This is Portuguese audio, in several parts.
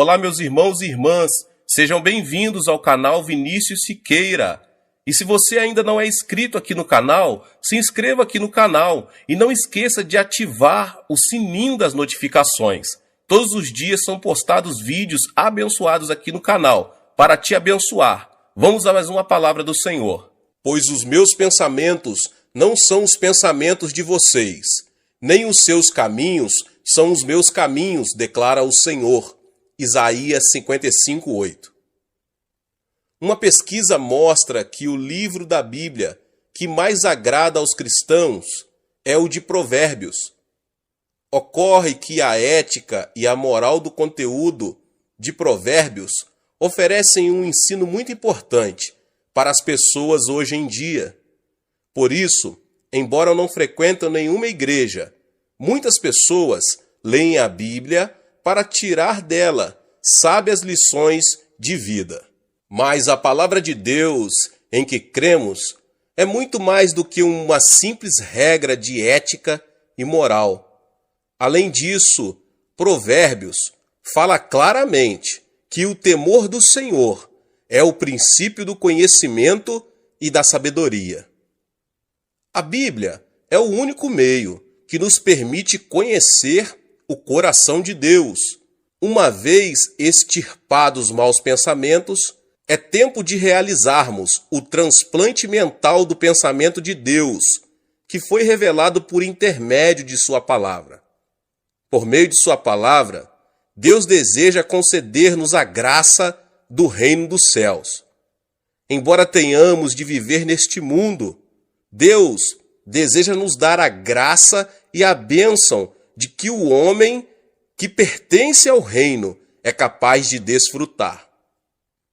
Olá, meus irmãos e irmãs, sejam bem-vindos ao canal Vinícius Siqueira. E se você ainda não é inscrito aqui no canal, se inscreva aqui no canal e não esqueça de ativar o sininho das notificações. Todos os dias são postados vídeos abençoados aqui no canal, para te abençoar. Vamos a mais uma palavra do Senhor. Pois os meus pensamentos não são os pensamentos de vocês, nem os seus caminhos são os meus caminhos, declara o Senhor. Isaías 55:8. Uma pesquisa mostra que o livro da Bíblia que mais agrada aos cristãos é o de Provérbios. Ocorre que a ética e a moral do conteúdo de Provérbios oferecem um ensino muito importante para as pessoas hoje em dia. Por isso, embora não frequentem nenhuma igreja, muitas pessoas leem a Bíblia para tirar dela sábias lições de vida. Mas a palavra de Deus em que cremos é muito mais do que uma simples regra de ética e moral. Além disso, Provérbios fala claramente que o temor do Senhor é o princípio do conhecimento e da sabedoria. A Bíblia é o único meio que nos permite conhecer o coração de Deus. Uma vez extirpados os maus pensamentos, é tempo de realizarmos o transplante mental do pensamento de Deus, que foi revelado por intermédio de sua palavra. Por meio de sua palavra, Deus deseja conceder-nos a graça do reino dos céus. Embora tenhamos de viver neste mundo, Deus deseja nos dar a graça e a bênção de que o homem que pertence ao reino é capaz de desfrutar.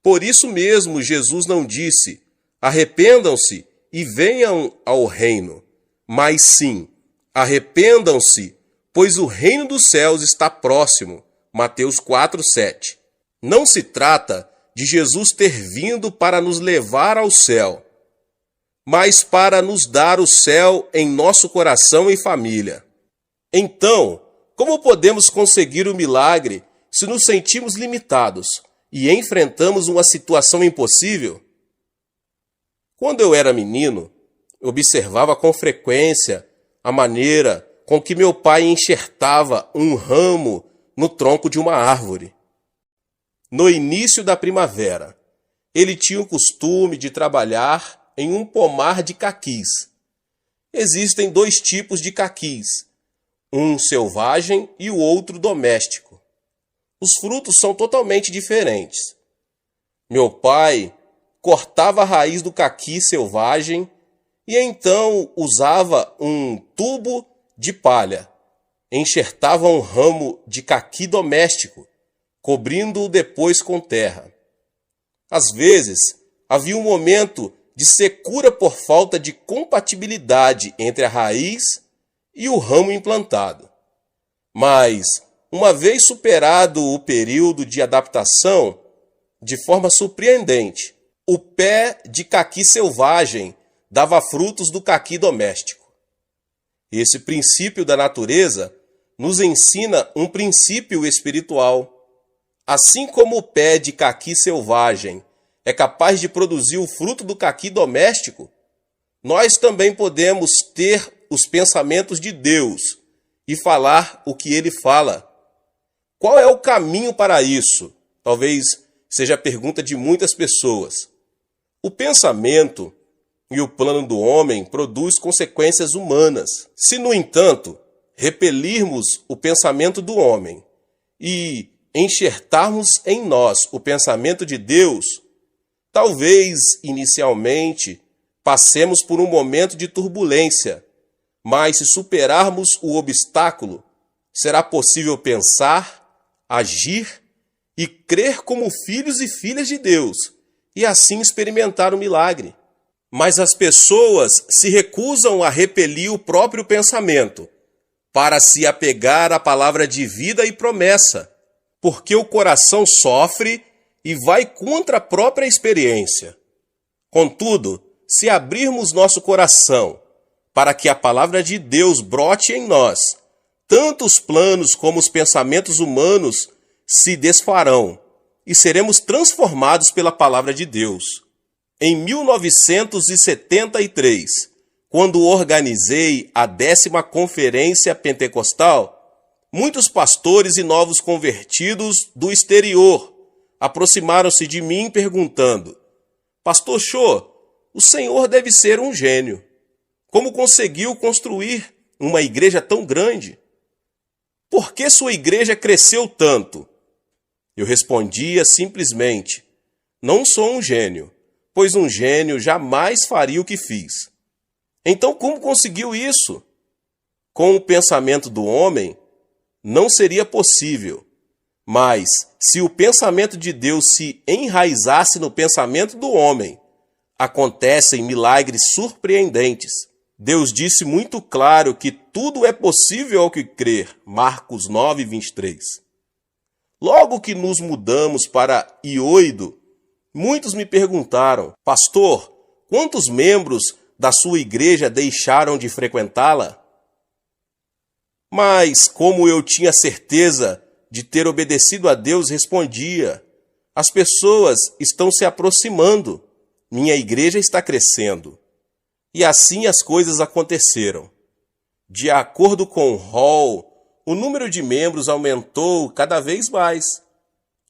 Por isso mesmo, Jesus não disse: arrependam-se e venham ao reino, mas sim, arrependam-se, pois o reino dos céus está próximo. Mateus 4:7. Não se trata de Jesus ter vindo para nos levar ao céu, mas para nos dar o céu em nosso coração e família. Então, como podemos conseguir o milagre se nos sentimos limitados e enfrentamos uma situação impossível? Quando eu era menino, observava com frequência a maneira com que meu pai enxertava um ramo no tronco de uma árvore. No início da primavera, ele tinha o costume de trabalhar em um pomar de caquis. Existem dois tipos de caquis, um selvagem e o outro doméstico. Os frutos são totalmente diferentes. Meu pai cortava a raiz do caqui selvagem e então usava um tubo de palha, enxertava um ramo de caqui doméstico, cobrindo-o depois com terra. Às vezes, havia um momento de secura por falta de compatibilidade entre a raiz e o ramo implantado. Mas, uma vez superado o período de adaptação, de forma surpreendente, o pé de caqui selvagem dava frutos do caqui doméstico. Esse princípio da natureza nos ensina um princípio espiritual. Assim como o pé de caqui selvagem é capaz de produzir o fruto do caqui doméstico, nós também podemos ter os pensamentos de Deus e falar o que ele fala. Qual é o caminho para isso? Talvez seja a pergunta de muitas pessoas. O pensamento e o plano do homem produz consequências humanas. Se, no entanto, repelirmos o pensamento do homem e enxertarmos em nós o pensamento de Deus, talvez, inicialmente, passemos por um momento de turbulência, mas se superarmos o obstáculo, será possível pensar, agir e crer como filhos e filhas de Deus, e assim experimentar o milagre. Mas as pessoas se recusam a repelir o próprio pensamento, para se apegar à palavra de vida e promessa, porque o coração sofre e vai contra a própria experiência. Contudo, se abrirmos nosso coração para que a palavra de Deus brote em nós, tanto os planos como os pensamentos humanos se desfarão e seremos transformados pela palavra de Deus. Em 1973, quando organizei a 10ª Conferência Pentecostal, muitos pastores e novos convertidos do exterior aproximaram-se de mim perguntando: Pastor Cho, o senhor deve ser um gênio. Como conseguiu construir uma igreja tão grande? Por que sua igreja cresceu tanto? Eu respondia simplesmente: não sou um gênio, pois um gênio jamais faria o que fiz. Então como conseguiu isso? Com o pensamento do homem, não seria possível. Mas, se o pensamento de Deus se enraizasse no pensamento do homem, acontecem milagres surpreendentes. Deus disse muito claro que tudo é possível ao que crer. Marcos 9, 23. Logo que nos mudamos para Ioido, muitos me perguntaram: Pastor, quantos membros da sua igreja deixaram de frequentá-la? Mas, como eu tinha certeza de ter obedecido a Deus, respondia: as pessoas estão se aproximando, minha igreja está crescendo. E assim as coisas aconteceram. De acordo com Hall, o número de membros aumentou cada vez mais.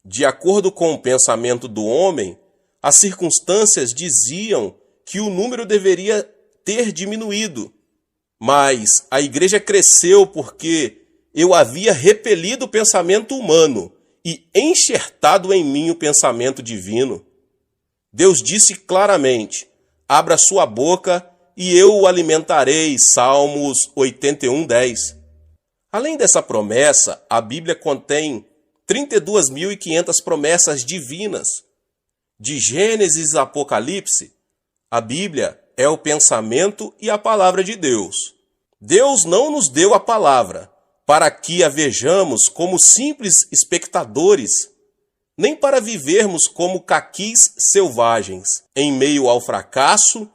De acordo com o pensamento do homem, as circunstâncias diziam que o número deveria ter diminuído. Mas a igreja cresceu porque eu havia repelido o pensamento humano e enxertado em mim o pensamento divino. Deus disse claramente: abra sua boca e eu o alimentarei. Salmos 81, 10. Além dessa promessa, a Bíblia contém 32.500 promessas divinas. De Gênesis a Apocalipse, a Bíblia é o pensamento e a palavra de Deus. Deus não nos deu a palavra para que a vejamos como simples espectadores, nem para vivermos como caquis selvagens, em meio ao fracasso,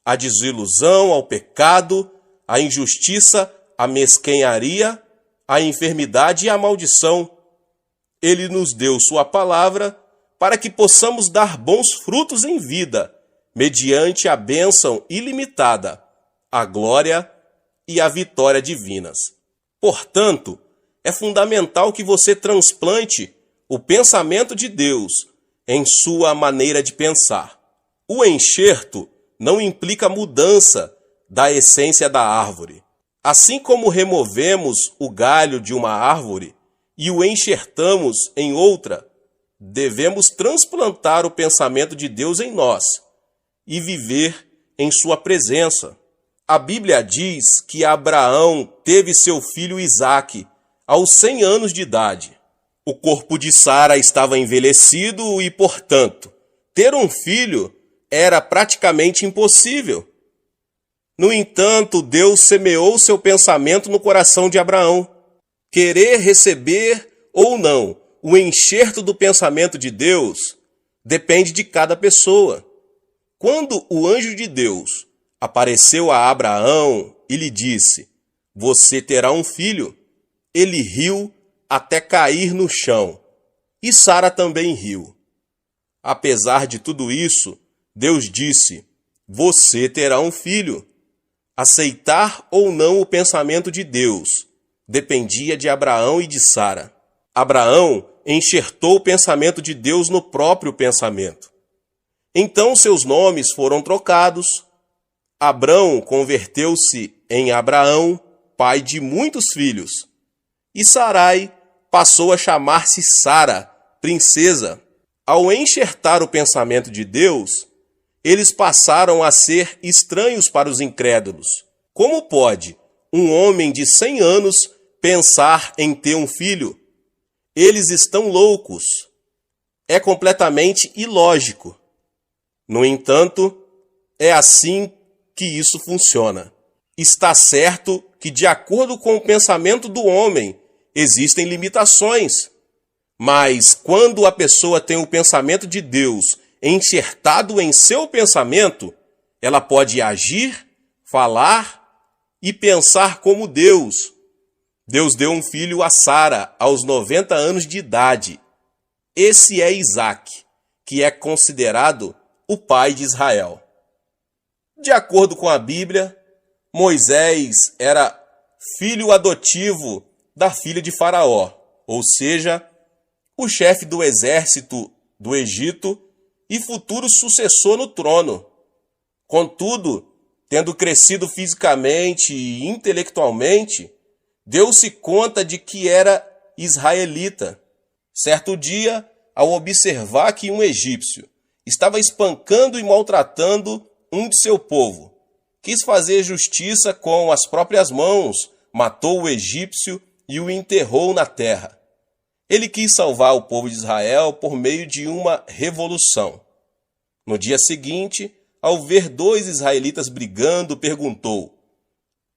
à desilusão, ao pecado, à injustiça, à mesquenharia, à enfermidade e à maldição. Ele nos deu sua palavra para que possamos dar bons frutos em vida, mediante a bênção ilimitada, a glória e a vitória divinas. Portanto, é fundamental que você transplante o pensamento de Deus em sua maneira de pensar. O enxerto não implica mudança da essência da árvore. Assim como removemos o galho de uma árvore e o enxertamos em outra, devemos transplantar o pensamento de Deus em nós e viver em sua presença. A Bíblia diz que Abraão teve seu filho Isaque aos 100 anos de idade. O corpo de Sara estava envelhecido e, portanto, ter um filho era praticamente impossível. No entanto, Deus semeou seu pensamento no coração de Abraão. Querer receber ou não o enxerto do pensamento de Deus depende de cada pessoa. Quando o anjo de Deus apareceu a Abraão e lhe disse: você terá um filho, ele riu até cair no chão, e Sara também riu. Apesar de tudo isso, Deus disse: você terá um filho. Aceitar ou não o pensamento de Deus dependia de Abraão e de Sara. Abraão enxertou o pensamento de Deus no próprio pensamento. Então seus nomes foram trocados. Abrão converteu-se em Abraão, pai de muitos filhos. E Sarai passou a chamar-se Sara, princesa. Ao enxertar o pensamento de Deus, eles passaram a ser estranhos para os incrédulos. Como pode um homem de 100 anos pensar em ter um filho? Eles estão loucos. É completamente ilógico. No entanto, é assim que isso funciona. Está certo que, de acordo com o pensamento do homem, existem limitações. Mas quando a pessoa tem o pensamento de Deus enxertado em seu pensamento, ela pode agir, falar e pensar como Deus. Deus deu um filho a Sara aos 90 anos de idade. Esse é Isaque, que é considerado o pai de Israel. De acordo com a Bíblia, Moisés era filho adotivo da filha de Faraó, ou seja, o chefe do exército do Egito e futuro sucessor no trono. Contudo, tendo crescido fisicamente e intelectualmente, deu-se conta de que era israelita. Certo dia, ao observar que um egípcio estava espancando e maltratando um de seu povo, quis fazer justiça com as próprias mãos, matou o egípcio e o enterrou na terra. Ele quis salvar o povo de Israel por meio de uma revolução. No dia seguinte, ao ver dois israelitas brigando, perguntou: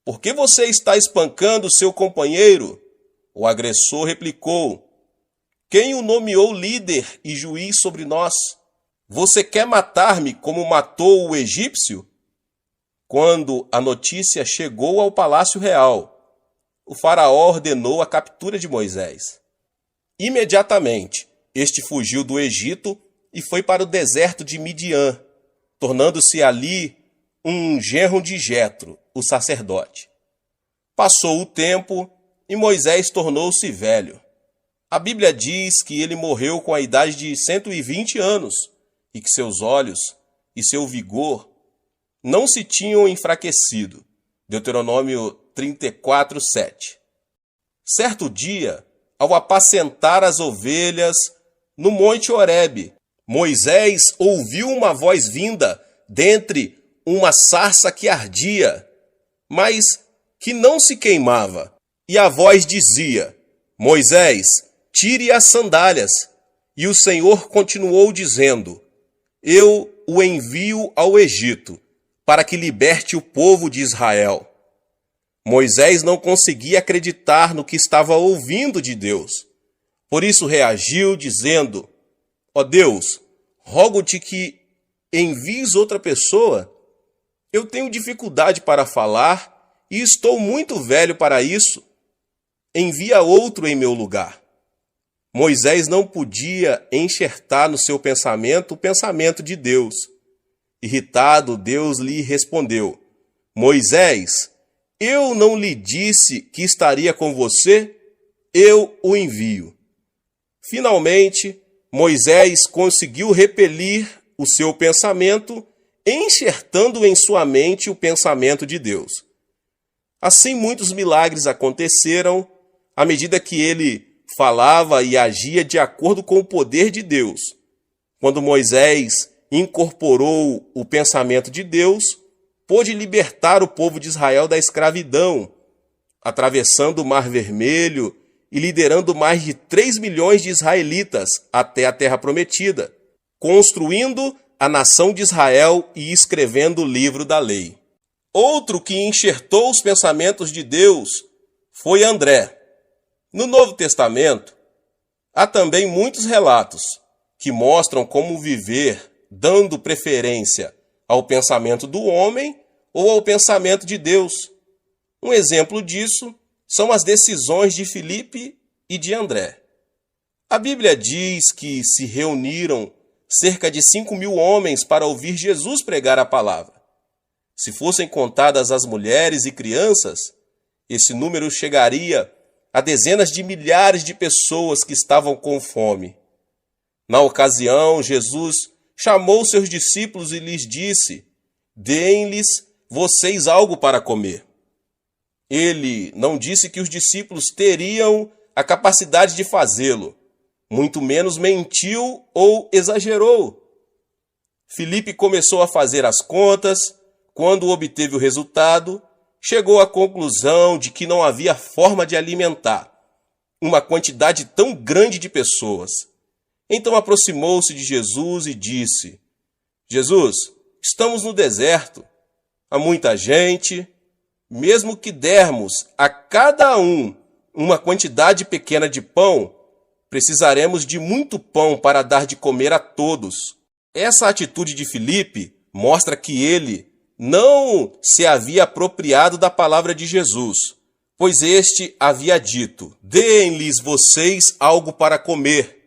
"Por que você está espancando seu companheiro?" O agressor replicou: "Quem o nomeou líder e juiz sobre nós? Você quer matar-me como matou o egípcio?" Quando a notícia chegou ao palácio real, o faraó ordenou a captura de Moisés. Imediatamente, este fugiu do Egito e foi para o deserto de Midian, tornando-se ali um genro de Jetro, o sacerdote. Passou o tempo e Moisés tornou-se velho. A Bíblia diz que ele morreu com a idade de 120 anos e que seus olhos e seu vigor não se tinham enfraquecido. Deuteronômio 34:7. Certo dia, ao apacentar as ovelhas no Monte Horebe, Moisés ouviu uma voz vinda dentre uma sarça que ardia, mas que não se queimava. E a voz dizia: "Moisés, tire as sandálias." E o Senhor continuou dizendo: "Eu o envio ao Egito, para que liberte o povo de Israel." Moisés não conseguia acreditar no que estava ouvindo de Deus. Por isso reagiu dizendo: "Ó Deus, rogo-te que envies outra pessoa. Eu tenho dificuldade para falar e estou muito velho para isso. Envia outro em meu lugar." Moisés não podia enxertar no seu pensamento o pensamento de Deus. Irritado, Deus lhe respondeu: "Moisés, eu não lhe disse que estaria com você? Eu o envio." Finalmente, Moisés conseguiu repelir o seu pensamento, enxertando em sua mente o pensamento de Deus. Assim, muitos milagres aconteceram à medida que ele falava e agia de acordo com o poder de Deus. Quando Moisés incorporou o pensamento de Deus, pôde libertar o povo de Israel da escravidão, atravessando o Mar Vermelho e liderando mais de 3 milhões de israelitas até a Terra Prometida, construindo a nação de Israel e escrevendo o livro da lei. Outro que enxertou os pensamentos de Deus foi André. No Novo Testamento, há também muitos relatos que mostram como viver dando preferência ao pensamento do homem ou ao pensamento de Deus. Um exemplo disso são as decisões de Filipe e de André. A Bíblia diz que se reuniram cerca de 5.000 homens para ouvir Jesus pregar a palavra. Se fossem contadas as mulheres e crianças, esse número chegaria a dezenas de milhares de pessoas que estavam com fome. Na ocasião, Jesus chamou seus discípulos e lhes disse: "Deem-lhes vocês algo para comer." Ele não disse que os discípulos teriam a capacidade de fazê-lo, muito menos mentiu ou exagerou. Filipe começou a fazer as contas. Quando obteve o resultado, chegou à conclusão de que não havia forma de alimentar uma quantidade tão grande de pessoas. Então aproximou-se de Jesus e disse: "Jesus, estamos no deserto, há muita gente. Mesmo que dermos a cada um uma quantidade pequena de pão, precisaremos de muito pão para dar de comer a todos." Essa atitude de Filipe mostra que ele não se havia apropriado da palavra de Jesus, Pois este havia dito: deem-lhes vocês algo para comer.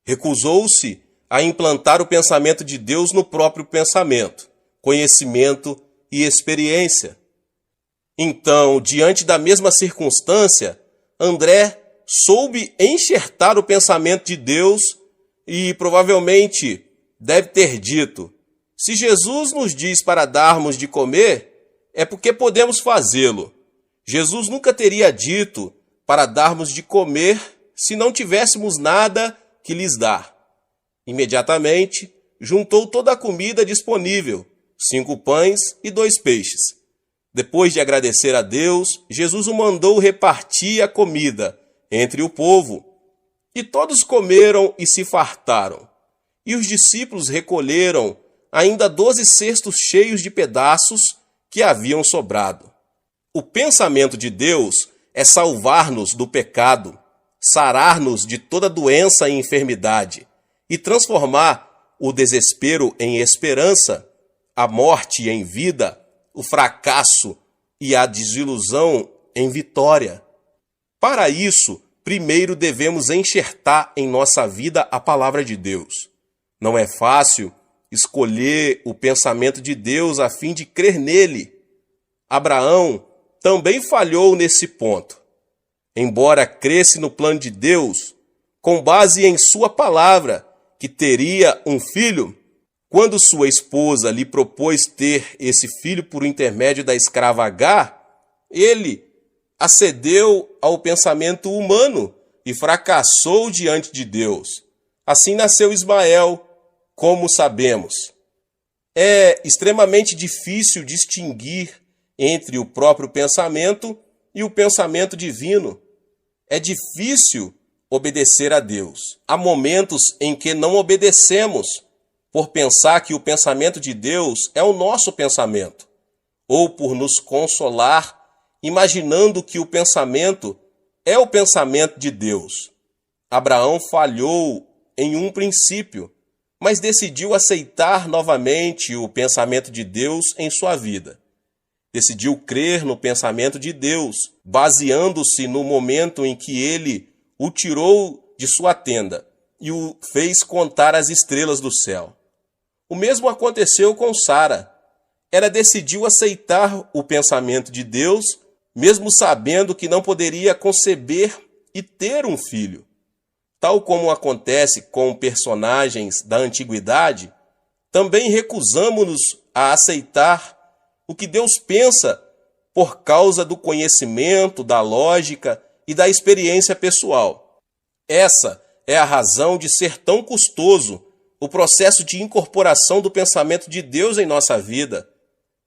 Recusou-se a implantar o pensamento de Deus no próprio pensamento, conhecimento e experiência. Então, diante da mesma circunstância, André soube enxertar o pensamento de Deus e provavelmente deve ter dito: se Jesus nos diz para darmos de comer, é porque podemos fazê-lo. Jesus nunca teria dito para darmos de comer se não tivéssemos nada que lhes dar. Imediatamente, juntou toda a comida disponível, 5 pães e 2 peixes. Depois de agradecer a Deus, Jesus o mandou repartir a comida entre o povo. E todos comeram e se fartaram. E os discípulos recolheram ainda 12 cestos cheios de pedaços que haviam sobrado. O pensamento de Deus é salvar-nos do pecado, sarar-nos de toda doença e enfermidade e transformar o desespero em esperança, a morte em vida, o fracasso e a desilusão em vitória. Para isso, primeiro devemos enxertar em nossa vida a palavra de Deus. Não é fácil escolher o pensamento de Deus a fim de crer nele. Abraão também falhou nesse ponto. Embora cresce no plano de Deus, com base em sua palavra, que teria um filho, quando sua esposa lhe propôs ter esse filho por intermédio da escrava Agar, ele acedeu ao pensamento humano e fracassou diante de Deus. Assim nasceu Ismael, como sabemos. É extremamente difícil distinguir entre o próprio pensamento e o pensamento divino. É difícil obedecer a Deus. Há momentos em que não obedecemos por pensar que o pensamento de Deus é o nosso pensamento, ou por nos consolar imaginando que o pensamento é o pensamento de Deus. Abraão falhou em um princípio, mas decidiu aceitar novamente o pensamento de Deus em sua vida. Decidiu crer no pensamento de Deus, baseando-se no momento em que ele o tirou de sua tenda e o fez contar as estrelas do céu. O mesmo aconteceu com Sara. Ela decidiu aceitar o pensamento de Deus, mesmo sabendo que não poderia conceber e ter um filho. Tal como acontece com personagens da antiguidade, também recusamos-nos a aceitar o que Deus pensa por causa do conhecimento, da lógica e da experiência pessoal. Essa é a razão de ser tão custoso o processo de incorporação do pensamento de Deus em nossa vida.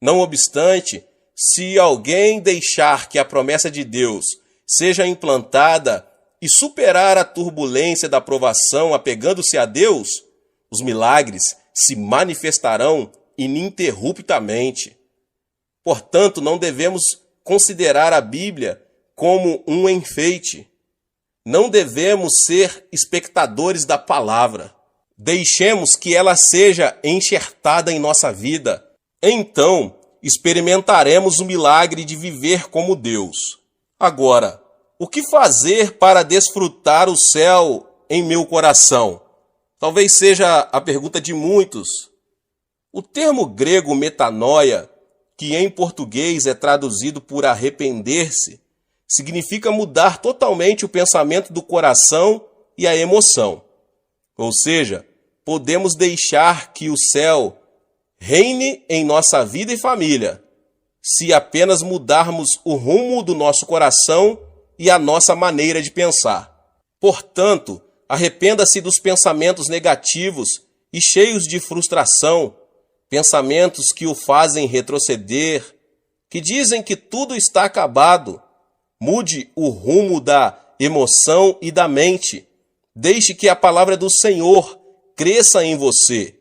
Não obstante, se alguém deixar que a promessa de Deus seja implantada e superar a turbulência da provação apegando-se a Deus, os milagres se manifestarão ininterruptamente. Portanto, não devemos considerar a Bíblia como um enfeite. Não devemos ser espectadores da palavra. Deixemos que ela seja enxertada em nossa vida. Então, experimentaremos o milagre de viver como Deus. Agora, o que fazer para desfrutar o céu em meu coração? Talvez seja a pergunta de muitos. O termo grego metanoia, que em português é traduzido por arrepender-se, significa mudar totalmente o pensamento do coração e a emoção. Ou seja, podemos deixar que o céu reine em nossa vida e família, se apenas mudarmos o rumo do nosso coração e a nossa maneira de pensar. Portanto, arrependa-se dos pensamentos negativos e cheios de frustração, pensamentos que o fazem retroceder, que dizem que tudo está acabado. Mude o rumo da emoção e da mente. Deixe que a palavra do Senhor cresça em você,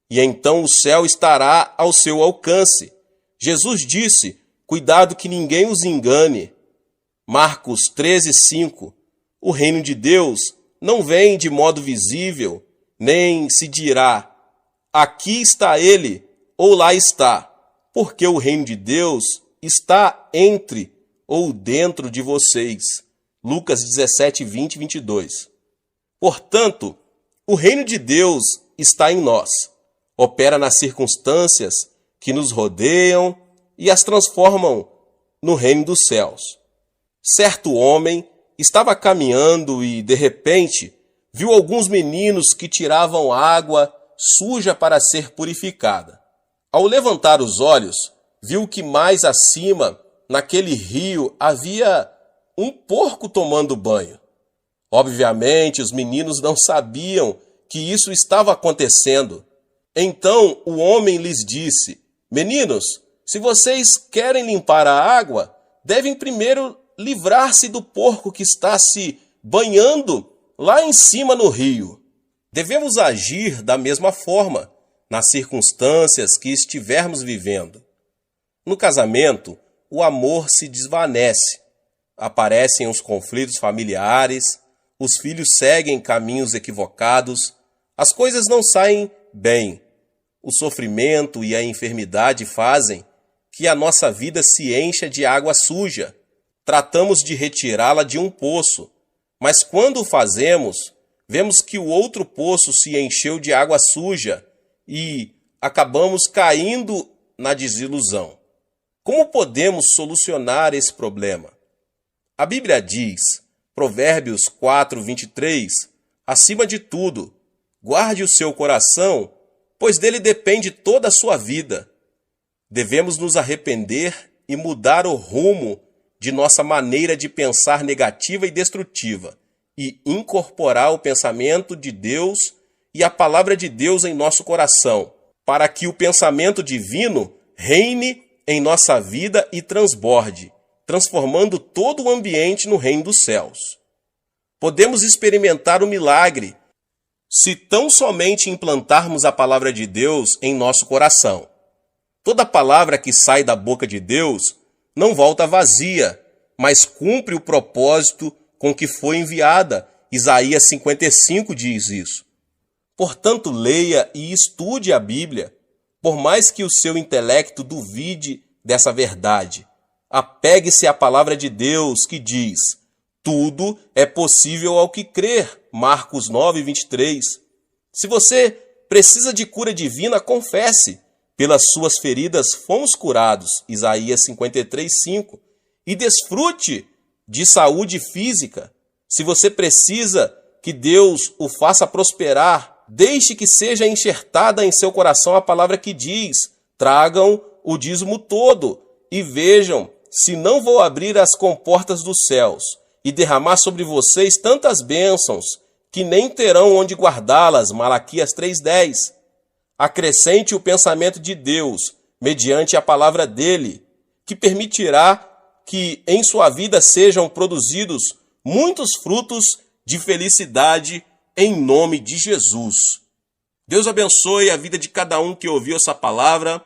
e então o céu estará ao seu alcance. Jesus disse: cuidado que ninguém os engane. Marcos 13:5. O reino de Deus não vem de modo visível, nem se dirá: aqui está ele, ou lá está, porque o reino de Deus está entre ou dentro de vocês. Lucas 17, 20 e 22. Portanto, o reino de Deus está em nós. Opera nas circunstâncias que nos rodeiam e as transformam no reino dos céus. Certo homem estava caminhando e, de repente, viu alguns meninos que tiravam água suja para ser purificada. Ao levantar os olhos, viu que mais acima, naquele rio, havia um porco tomando banho. Obviamente, os meninos não sabiam que isso estava acontecendo. Então o homem lhes disse: Meninos, se vocês querem limpar a água, devem primeiro livrar-se do porco que está se banhando lá em cima no rio. Devemos agir da mesma forma nas circunstâncias que estivermos vivendo. No casamento, o amor se desvanece, aparecem os conflitos familiares, os filhos seguem caminhos equivocados, as coisas não saem bem. O sofrimento e a enfermidade fazem que a nossa vida se encha de água suja. Tratamos de retirá-la de um poço, mas quando o fazemos, vemos que o outro poço se encheu de água suja e acabamos caindo na desilusão. Como podemos solucionar esse problema? A Bíblia diz, Provérbios 4, 23, acima de tudo, guarde o seu coração, pois dele depende toda a sua vida. Devemos nos arrepender e mudar o rumo de nossa maneira de pensar negativa e destrutiva e incorporar o pensamento de Deus e a palavra de Deus em nosso coração, para que o pensamento divino reine em nossa vida e transborde, transformando todo o ambiente no reino dos céus. Podemos experimentar o milagre se tão somente implantarmos a palavra de Deus em nosso coração. Toda palavra que sai da boca de Deus não volta vazia, mas cumpre o propósito com que foi enviada. Isaías 55 diz isso. Portanto, leia e estude a Bíblia, por mais que o seu intelecto duvide dessa verdade. Apegue-se à palavra de Deus que diz: tudo é possível ao que crer. Marcos 9, 23. Se você precisa de cura divina, confesse. Pelas suas feridas fomos curados. Isaías 53, 5. E desfrute de saúde física. Se você precisa que Deus o faça prosperar, deixe que seja enxertada em seu coração a palavra que diz: tragam o dízimo todo e vejam se não vou abrir as comportas dos céus e derramar sobre vocês tantas bênçãos que nem terão onde guardá-las. Malaquias 3:10. Acrescente o pensamento de Deus mediante a palavra dele, que permitirá que em sua vida sejam produzidos muitos frutos de felicidade em nome de Jesus. Deus abençoe a vida de cada um que ouviu essa palavra.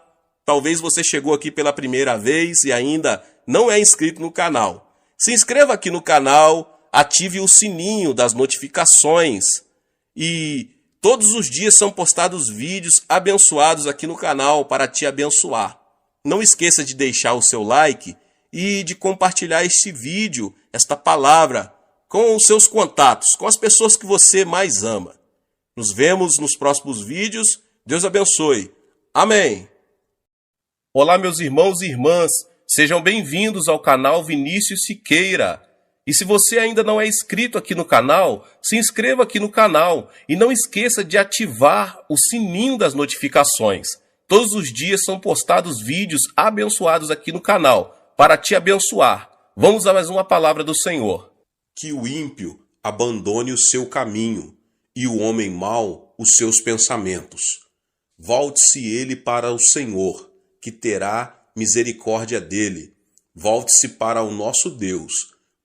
Talvez você chegou aqui pela primeira vez e ainda não é inscrito no canal. Se inscreva aqui no canal, ative o sininho das notificações e todos os dias são postados vídeos abençoados aqui no canal para te abençoar. Não esqueça de deixar o seu like e de compartilhar este vídeo, esta palavra, com os seus contatos, com as pessoas que você mais ama. Nos vemos nos próximos vídeos. Deus abençoe. Amém. Olá, meus irmãos e irmãs. Sejam bem-vindos ao canal Vinícius Siqueira. E se você ainda não é inscrito aqui no canal, se inscreva aqui no canal e não esqueça de ativar o sininho das notificações. Todos os dias são postados vídeos abençoados aqui no canal para te abençoar. Vamos a mais uma palavra do Senhor. Que o ímpio abandone o seu caminho e o homem mau os seus pensamentos. Volte-se ele para o Senhor, que terá misericórdia dele. Volte-se para o nosso Deus,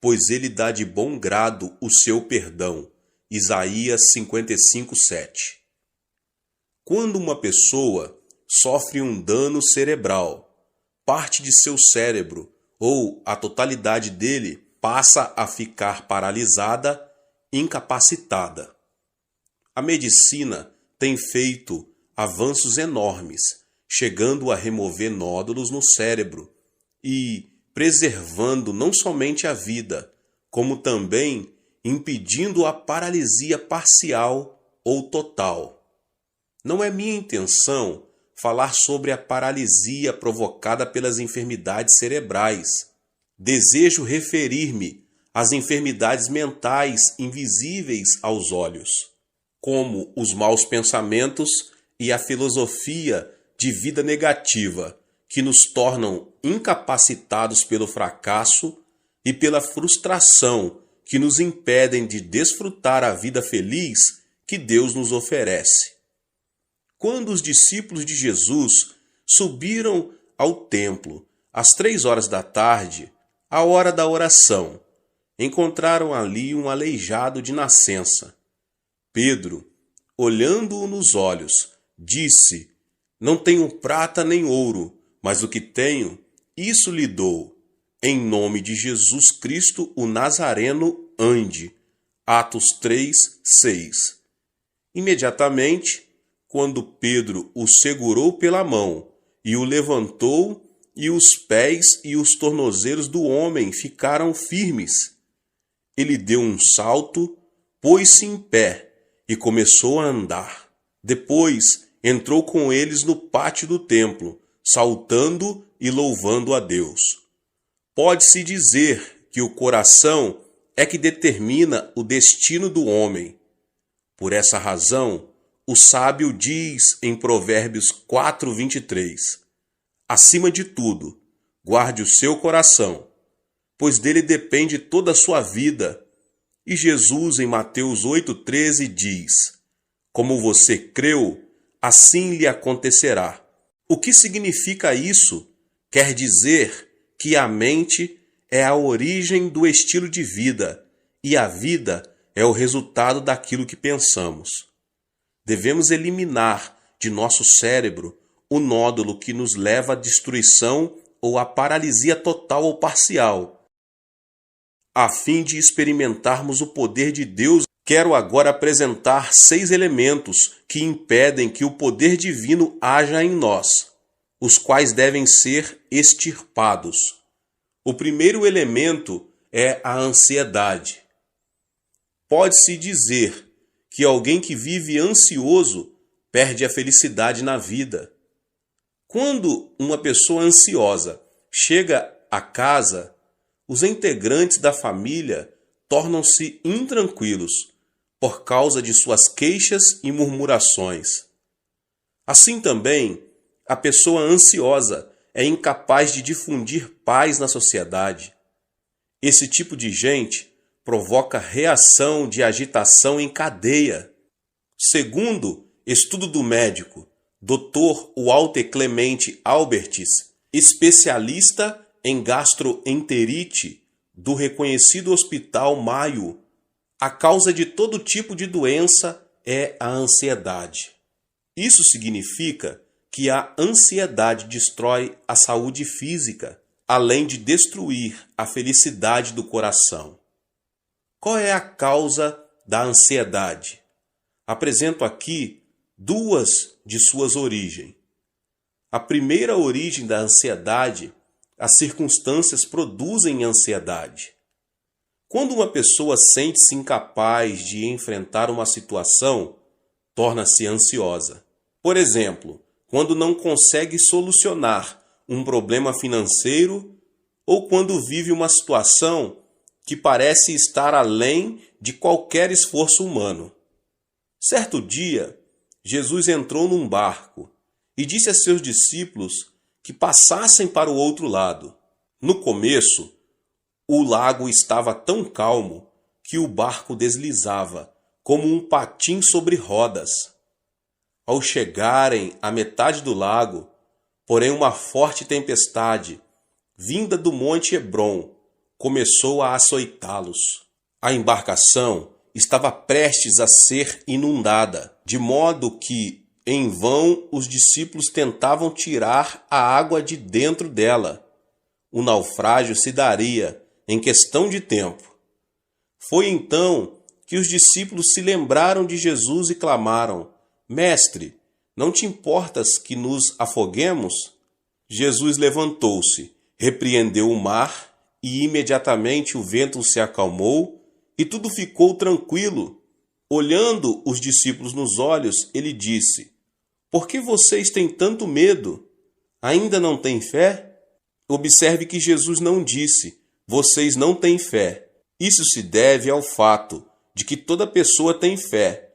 pois ele dá de bom grado o seu perdão. Isaías 55, 7. Quando uma pessoa sofre um dano cerebral, parte de seu cérebro ou a totalidade dele passa a ficar paralisada, incapacitada. A medicina tem feito avanços enormes, chegando a remover nódulos no cérebro e preservando não somente a vida, como também impedindo a paralisia parcial ou total. Não é minha intenção falar sobre a paralisia provocada pelas enfermidades cerebrais. Desejo referir-me às enfermidades mentais invisíveis aos olhos, como os maus pensamentos e a filosofia de vida negativa, que nos tornam incapacitados pelo fracasso e pela frustração, que nos impedem de desfrutar a vida feliz que Deus nos oferece. Quando os discípulos de Jesus subiram ao templo às 3 horas da tarde, a hora da oração, encontraram ali um aleijado de nascença. Pedro, olhando-o nos olhos, disse: Não tenho prata nem ouro, mas o que tenho, isso lhe dou. Em nome de Jesus Cristo, o Nazareno, ande. Atos 3:6. Imediatamente, quando Pedro o segurou pela mão e o levantou, e os pés e os tornozelos do homem ficaram firmes. Ele deu um salto, pôs-se em pé e começou a andar. Depois entrou com eles no pátio do templo, saltando e louvando a Deus. Pode-se dizer que o coração é que determina o destino do homem. Por essa razão, o sábio diz em Provérbios 4:23, acima de tudo, guarde o seu coração, pois dele depende toda a sua vida. E Jesus, em Mateus 8:13, diz, como você creu, assim lhe acontecerá. O que significa isso? Quer dizer que a mente é a origem do estilo de vida e a vida é o resultado daquilo que pensamos. Devemos eliminar de nosso cérebro o nódulo que nos leva à destruição ou à paralisia total ou parcial. A fim de experimentarmos o poder de Deus, quero agora apresentar 6 elementos que impedem que o poder divino haja em nós, os quais devem ser extirpados. O primeiro elemento é a ansiedade. Pode-se dizer que alguém que vive ansioso perde a felicidade na vida. Quando uma pessoa ansiosa chega a casa, os integrantes da família tornam-se intranquilos por causa de suas queixas e murmurações. Assim também, a pessoa ansiosa é incapaz de difundir paz na sociedade. Esse tipo de gente provoca reação de agitação em cadeia. Segundo estudo do médico Dr. Walter Clemente Albertis, especialista em gastroenterite do reconhecido Hospital Mayo, a causa de todo tipo de doença é a ansiedade. Isso significa que a ansiedade destrói a saúde física, além de destruir a felicidade do coração. Qual é a causa da ansiedade? Apresento aqui 2 de suas origens. A primeira origem da ansiedade, as circunstâncias produzem ansiedade. Quando uma pessoa sente-se incapaz de enfrentar uma situação, torna-se ansiosa. Por exemplo, quando não consegue solucionar um problema financeiro ou quando vive uma situação que parece estar além de qualquer esforço humano. Certo dia, Jesus entrou num barco e disse a seus discípulos que passassem para o outro lado. No começo, o lago estava tão calmo que o barco deslizava como um patim sobre rodas. Ao chegarem à metade do lago, porém uma forte tempestade, vinda do monte Hebron, começou a açoitá-los. A embarcação estava prestes a ser inundada, de modo que, em vão, os discípulos tentavam tirar a água de dentro dela. O naufrágio se daria em questão de tempo. Foi então que os discípulos se lembraram de Jesus e clamaram: Mestre, não te importas que nos afoguemos? Jesus levantou-se Repreendeu o mar, e imediatamente o vento se acalmou, e tudo ficou tranquilo. Olhando os discípulos nos olhos, ele disse: Por que vocês têm tanto medo? Ainda não têm fé? Observe que Jesus não disse: Vocês não têm fé. Isso se deve ao fato de que toda pessoa tem fé,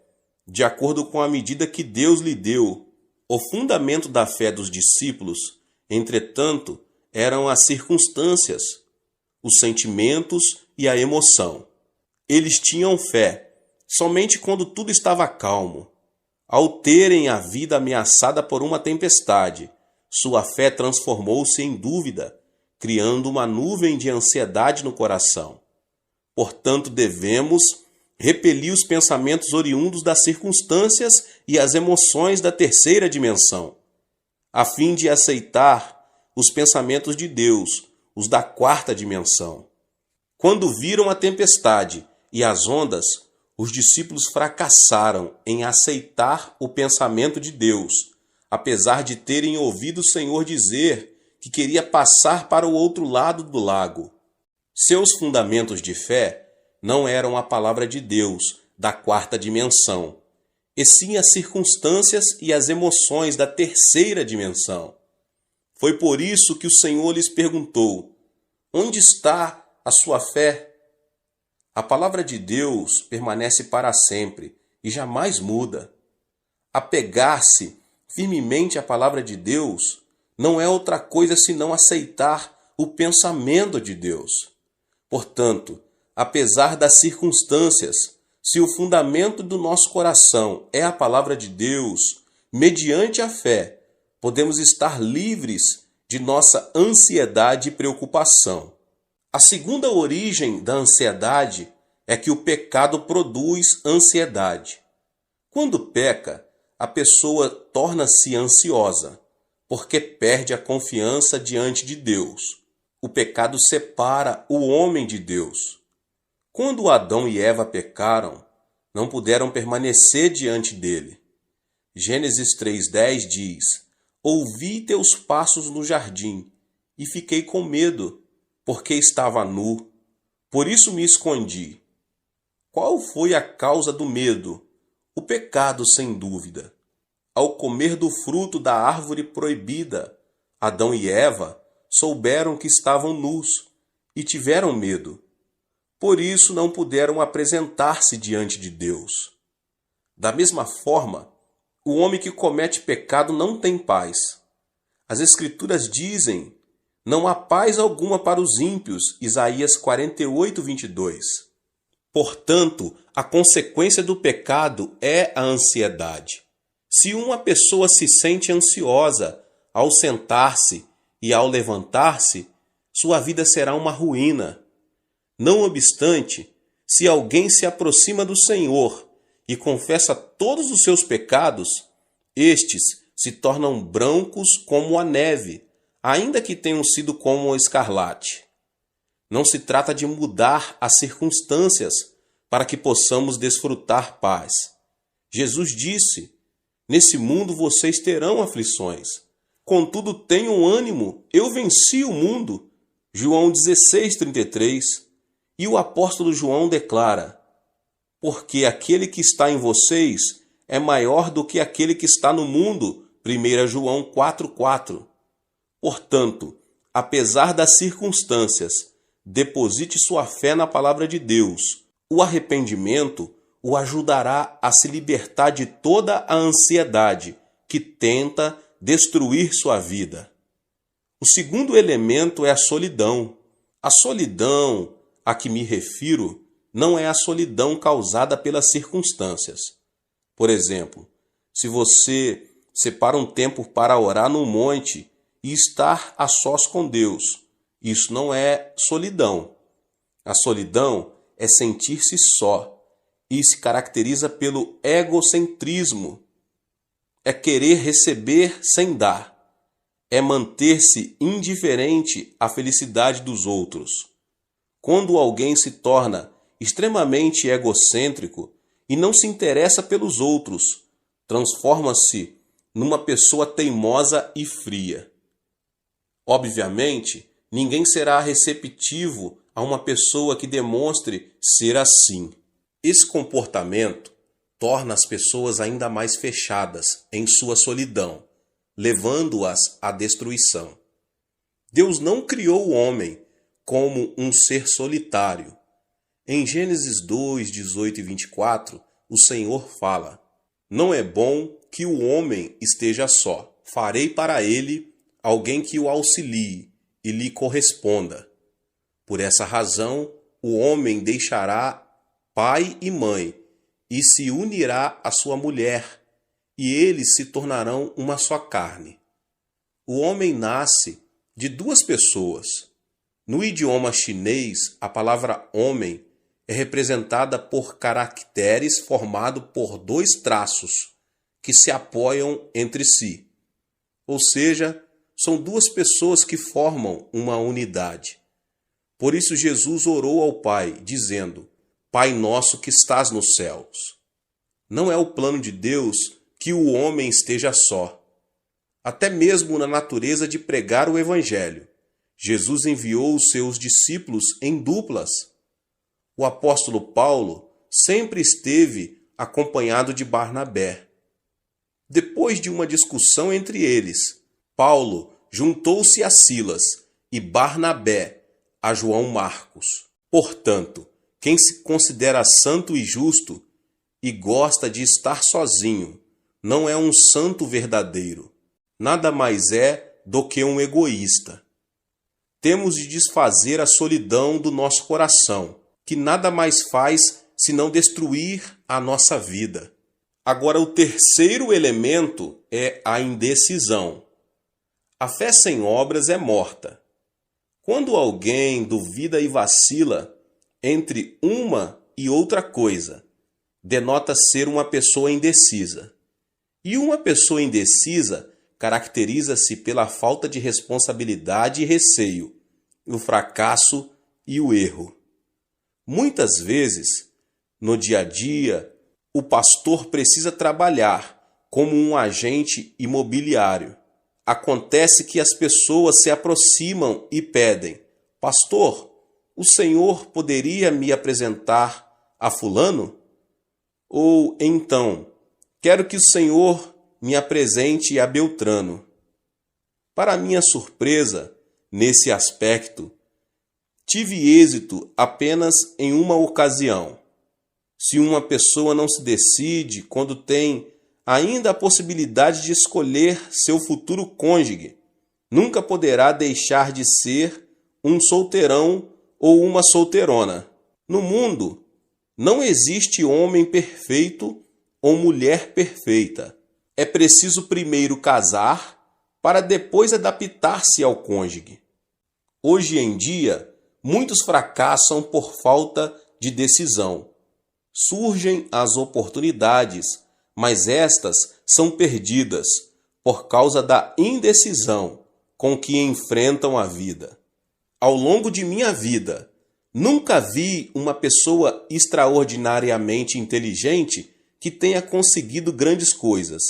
de acordo com a medida que Deus lhe deu. O fundamento da fé dos discípulos, entretanto, eram as circunstâncias, os sentimentos e a emoção. Eles tinham fé somente quando tudo estava calmo. Ao terem a vida ameaçada por uma tempestade, sua fé transformou-se em dúvida, criando uma nuvem de ansiedade no coração. Portanto, devemos repelir os pensamentos oriundos das circunstâncias e as emoções da terceira dimensão, a fim de aceitar os pensamentos de Deus, os da quarta dimensão. Quando viram a tempestade e as ondas, os discípulos fracassaram em aceitar o pensamento de Deus, apesar de terem ouvido o Senhor dizer que queria passar para o outro lado do lago. Seus fundamentos de fé não eram a palavra de Deus da quarta dimensão, e sim as circunstâncias e as emoções da terceira dimensão. Foi por isso que o Senhor lhes perguntou: Onde está a sua fé? A palavra de Deus permanece para sempre e jamais muda. Apegar-se firmemente à palavra de Deus não é outra coisa senão aceitar o pensamento de Deus. Portanto, apesar das circunstâncias, se o fundamento do nosso coração é a palavra de Deus, mediante a fé, podemos estar livres de nossa ansiedade e preocupação. A segunda origem da ansiedade é que o pecado produz ansiedade. Quando peca, a pessoa torna-se ansiosa, porque perde a confiança diante de Deus. O pecado separa o homem de Deus. Quando Adão e Eva pecaram, não puderam permanecer diante dele. Gênesis 3:10 diz: Ouvi teus passos no jardim, e fiquei com medo, porque estava nu. Por isso me escondi. Qual foi a causa do medo? O pecado, sem dúvida. Ao comer do fruto da árvore proibida, Adão e Eva souberam que estavam nus e tiveram medo. Por isso não puderam apresentar-se diante de Deus. Da mesma forma, o homem que comete pecado não tem paz. As Escrituras dizem: Não há paz alguma para os ímpios, Isaías 48:22. Portanto, a consequência do pecado é a ansiedade. Se uma pessoa se sente ansiosa ao sentar-se e ao levantar-se, sua vida será uma ruína. Não obstante, se alguém se aproxima do Senhor e confessa todos os seus pecados, estes se tornam brancos como a neve, ainda que tenham sido como o escarlate. Não se trata de mudar as circunstâncias para que possamos desfrutar paz. Jesus disse: Nesse mundo vocês terão aflições. Contudo, tenham ânimo, eu venci o mundo. João 16:33. E o apóstolo João declara: Porque aquele que está em vocês é maior do que aquele que está no mundo. 1 João 4:4. Portanto, apesar das circunstâncias, deposite sua fé na palavra de Deus. O arrependimento o ajudará a se libertar de toda a ansiedade que tenta destruir sua vida. O segundo elemento é a solidão. A solidão a que me refiro não é a solidão causada pelas circunstâncias. Por exemplo, se você separa um tempo para orar no monte e estar a sós com Deus, isso não é solidão. A solidão é sentir-se só e se caracteriza pelo egocentrismo. É querer receber sem dar. É manter-se indiferente à felicidade dos outros. Quando alguém se torna extremamente egocêntrico e não se interessa pelos outros, transforma-se numa pessoa teimosa e fria. Obviamente, Ninguém será receptivo a uma pessoa que demonstre ser assim. Esse comportamento torna as pessoas ainda mais fechadas em sua solidão, levando-as à destruição. Deus não criou o homem como um ser solitário. Em Gênesis 2, 18 e 24, o Senhor fala: "Não é bom que o homem esteja só. Farei para ele alguém que o auxilie e lhe corresponda. Por essa razão, o homem deixará pai e mãe e se unirá à sua mulher, e eles se tornarão uma só carne." O homem nasce de duas pessoas. No idioma chinês, a palavra homem é representada por caracteres formados por dois traços que se apoiam entre si. Ou seja, são duas pessoas que formam uma unidade. Por isso Jesus orou ao Pai, dizendo: "Pai nosso que estás nos céus." Não é o plano de Deus que o homem esteja só. Até mesmo na natureza de pregar o Evangelho, Jesus enviou os seus discípulos em duplas. O apóstolo Paulo sempre esteve acompanhado de Barnabé. Depois de uma discussão entre eles, Paulo juntou-se a Silas e Barnabé a João Marcos. Portanto, quem se considera santo e justo e gosta de estar sozinho, não é um santo verdadeiro. Nada mais é do que um egoísta. Temos de desfazer a solidão do nosso coração, que nada mais faz senão destruir a nossa vida. Agora, o terceiro elemento é a indecisão. A fé sem obras é morta. Quando alguém duvida e vacila entre uma e outra coisa, denota ser uma pessoa indecisa. E uma pessoa indecisa caracteriza-se pela falta de responsabilidade e receio, o fracasso e o erro. Muitas vezes, no dia a dia, o pastor precisa trabalhar como um agente imobiliário. Acontece que as pessoas se aproximam e pedem: "Pastor, o senhor poderia me apresentar a fulano?" Ou então: "Quero que o senhor me apresente a Beltrano." Para minha surpresa, nesse aspecto, tive êxito apenas em uma ocasião. Se uma pessoa não se decide quando tem ainda a possibilidade de escolher seu futuro cônjuge, nunca poderá deixar de ser um solteirão ou uma solteirona. No mundo, não existe homem perfeito ou mulher perfeita. É preciso primeiro casar para depois adaptar-se ao cônjuge. Hoje em dia, muitos fracassam por falta de decisão. Surgem as oportunidades, mas estas são perdidas por causa da indecisão com que enfrentam a vida. Ao longo de minha vida, nunca vi uma pessoa extraordinariamente inteligente que tenha conseguido grandes coisas.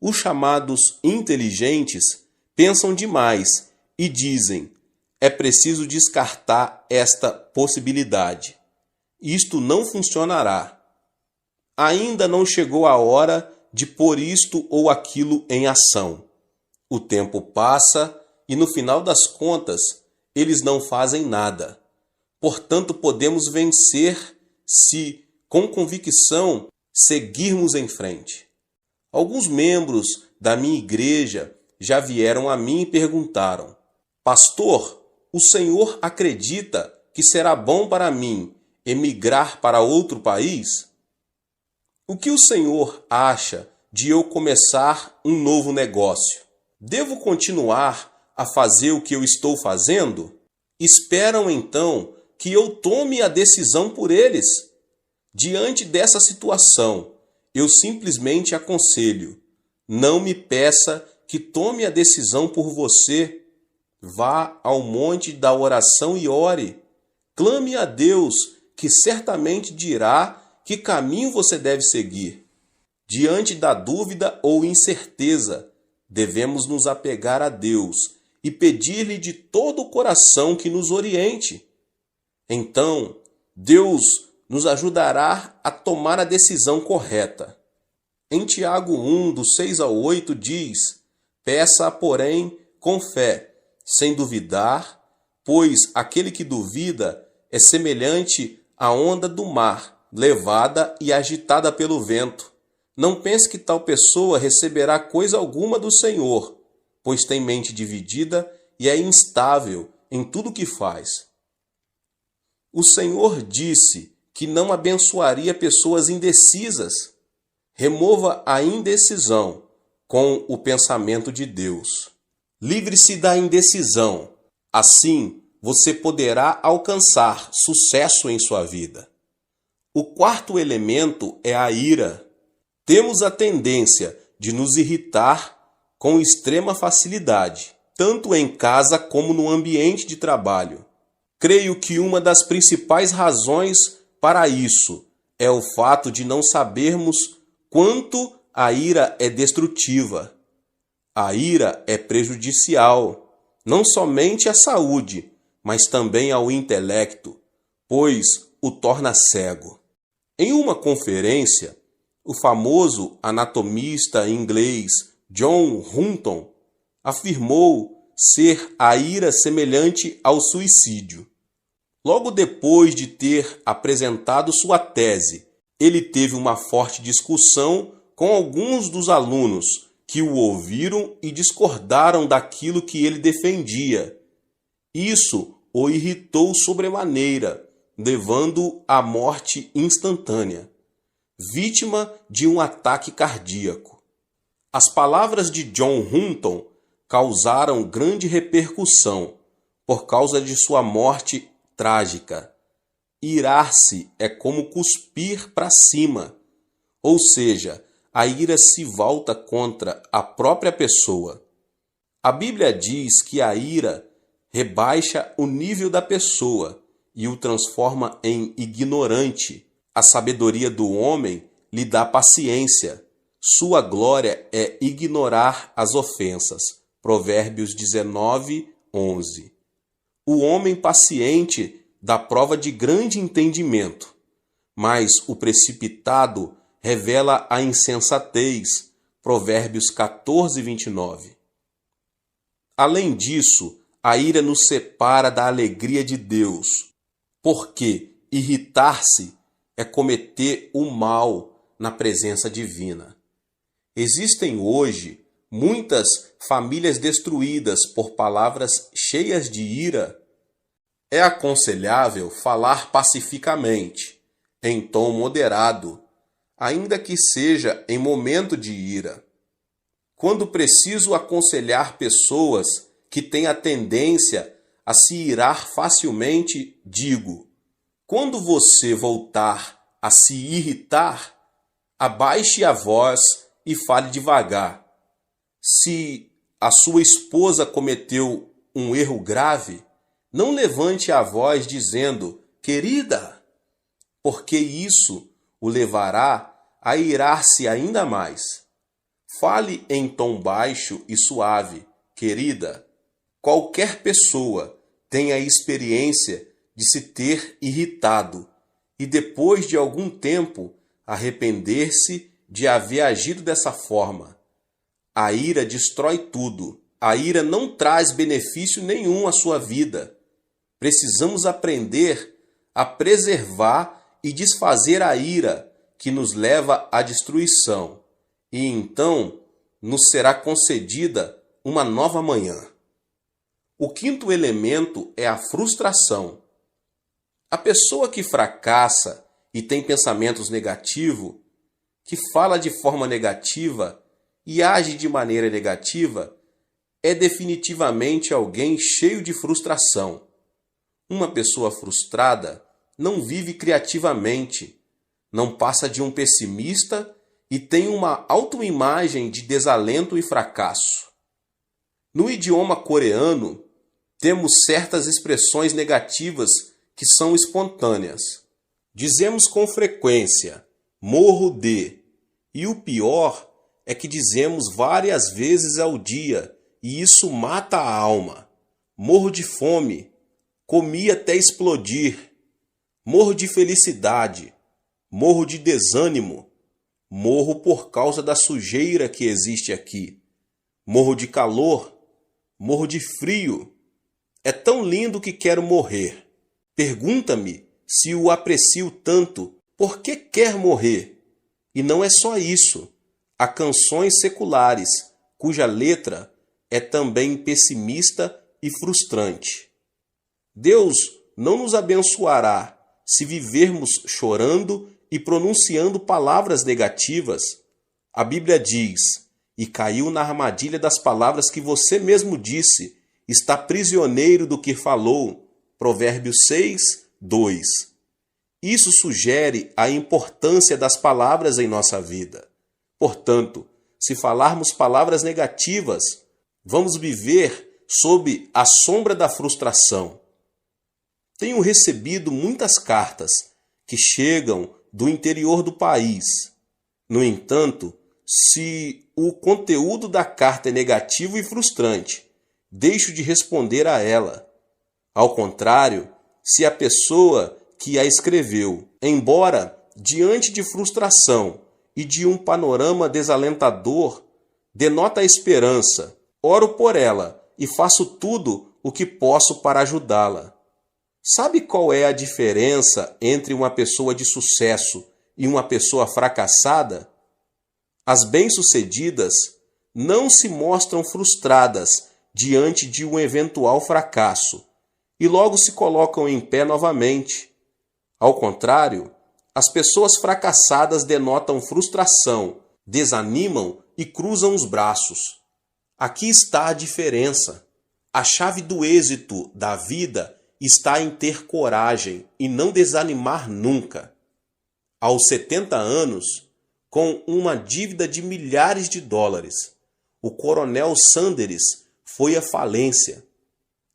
Os chamados inteligentes pensam demais e dizem: "É preciso descartar esta possibilidade. Isto não funcionará. Ainda não chegou a hora de pôr isto ou aquilo em ação." O tempo passa e, no final das contas, eles não fazem nada. Portanto, podemos vencer se, com convicção, seguirmos em frente. Alguns membros da minha igreja já vieram a mim e perguntaram: "Pastor, o senhor acredita que será bom para mim emigrar para outro país? O que o senhor acha de eu começar um novo negócio? Devo continuar a fazer o que eu estou fazendo?" Esperam então que eu tome a decisão por eles. Diante dessa situação, eu simplesmente aconselho: não me peça que tome a decisão por você. Vá ao monte da oração e ore. Clame a Deus, que certamente dirá que caminho você deve seguir. Diante da dúvida ou incerteza, devemos nos apegar a Deus e pedir-lhe de todo o coração que nos oriente. Então, Deus nos ajudará a tomar a decisão correta. Em Tiago 1, do 6 ao 8, diz: peça, porém, com fé, sem duvidar, pois aquele que duvida é semelhante à onda do mar, levada e agitada pelo vento. Não pense que tal pessoa receberá coisa alguma do Senhor, pois tem mente dividida e é instável em tudo o que faz. O Senhor disse que não abençoaria pessoas indecisas. Remova a indecisão com o pensamento de Deus. Livre-se da indecisão. Assim, você poderá alcançar sucesso em sua vida. O quarto elemento é a ira. Temos a tendência de nos irritar com extrema facilidade, tanto em casa como no ambiente de trabalho. Creio que uma das principais razões para isso é o fato de não sabermos quanto a ira é destrutiva. A ira é prejudicial, não somente à saúde, mas também ao intelecto, pois o torna cego. Em uma conferência, o famoso anatomista inglês John Hutton afirmou ser a ira semelhante ao suicídio. Logo depois de ter apresentado sua tese, ele teve uma forte discussão com alguns dos alunos que o ouviram e discordaram daquilo que ele defendia. Isso o irritou sobremaneira, levando-o à morte instantânea, vítima de um ataque cardíaco. As palavras de John Hutton causaram grande repercussão por causa de sua morte trágica. Irar-se é como cuspir para cima, ou seja, a ira se volta contra a própria pessoa. A Bíblia diz que a ira rebaixa o nível da pessoa e o transforma em ignorante. A sabedoria do homem lhe dá paciência. Sua glória é ignorar as ofensas. Provérbios 19, 11. O homem paciente dá prova de grande entendimento, mas o precipitado revela a insensatez. Provérbios 14, 29. Além disso, a ira nos separa da alegria de Deus, porque irritar-se é cometer o mal na presença divina. Existem hoje muitas famílias destruídas por palavras cheias de ira. É aconselhável falar pacificamente, em tom moderado, ainda que seja em momento de ira. Quando preciso aconselhar pessoas que têm a tendência a se irar facilmente, digo: quando você voltar a se irritar, abaixe a voz e fale devagar. Se a sua esposa cometeu um erro grave, não levante a voz dizendo: querida, porque isso o levará a irar-se ainda mais. Fale em tom baixo e suave: querida. Qualquer pessoa tem a experiência de se ter irritado e depois de algum tempo arrepender-se de haver agido dessa forma. A ira destrói tudo. A ira não traz benefício nenhum à sua vida. Precisamos aprender a preservar e desfazer a ira que nos leva à destruição, e então nos será concedida uma nova manhã. O quinto elemento é a frustração. A pessoa que fracassa e tem pensamentos negativos, que fala de forma negativa e age de maneira negativa, é definitivamente alguém cheio de frustração. Uma pessoa frustrada não vive criativamente, não passa de um pessimista e tem uma autoimagem de desalento e fracasso. No idioma coreano, temos certas expressões negativas que são espontâneas. Dizemos com frequência: morro de, e o pior é que dizemos várias vezes ao dia e isso mata a alma. Morro de fome, comi até explodir. Morro de felicidade, morro de desânimo. Morro por causa da sujeira que existe aqui. Morro de calor, morro de frio. É tão lindo que quero morrer. Pergunta-me se o aprecio tanto, por que quer morrer? E não é só isso. Há canções seculares, cuja letra é também pessimista e frustrante. Deus não nos abençoará se vivermos chorando e pronunciando palavras negativas. A Bíblia diz: e caiu na armadilha das palavras que você mesmo disse, está prisioneiro do que falou. Provérbios 6, 2. Isso sugere a importância das palavras em nossa vida. Portanto, se falarmos palavras negativas, vamos viver sob a sombra da frustração. Tenho recebido muitas cartas que chegam do interior do país. No entanto, se o conteúdo da carta é negativo e frustrante, deixo de responder a ela. Ao contrário, se a pessoa que a escreveu, embora diante de frustração e de um panorama desalentador, denota a esperança, oro por ela e faço tudo o que posso para ajudá-la. Sabe qual é a diferença entre uma pessoa de sucesso e uma pessoa fracassada? As bem-sucedidas não se mostram frustradas diante de um eventual fracasso e logo se colocam em pé novamente. Ao contrário, as pessoas fracassadas denotam frustração, desanimam e cruzam os braços. Aqui está a diferença. A chave do êxito da vida está em ter coragem e não desanimar nunca. Aos 70 anos, com uma dívida de milhares de dólares, o coronel Sanders foi à falência.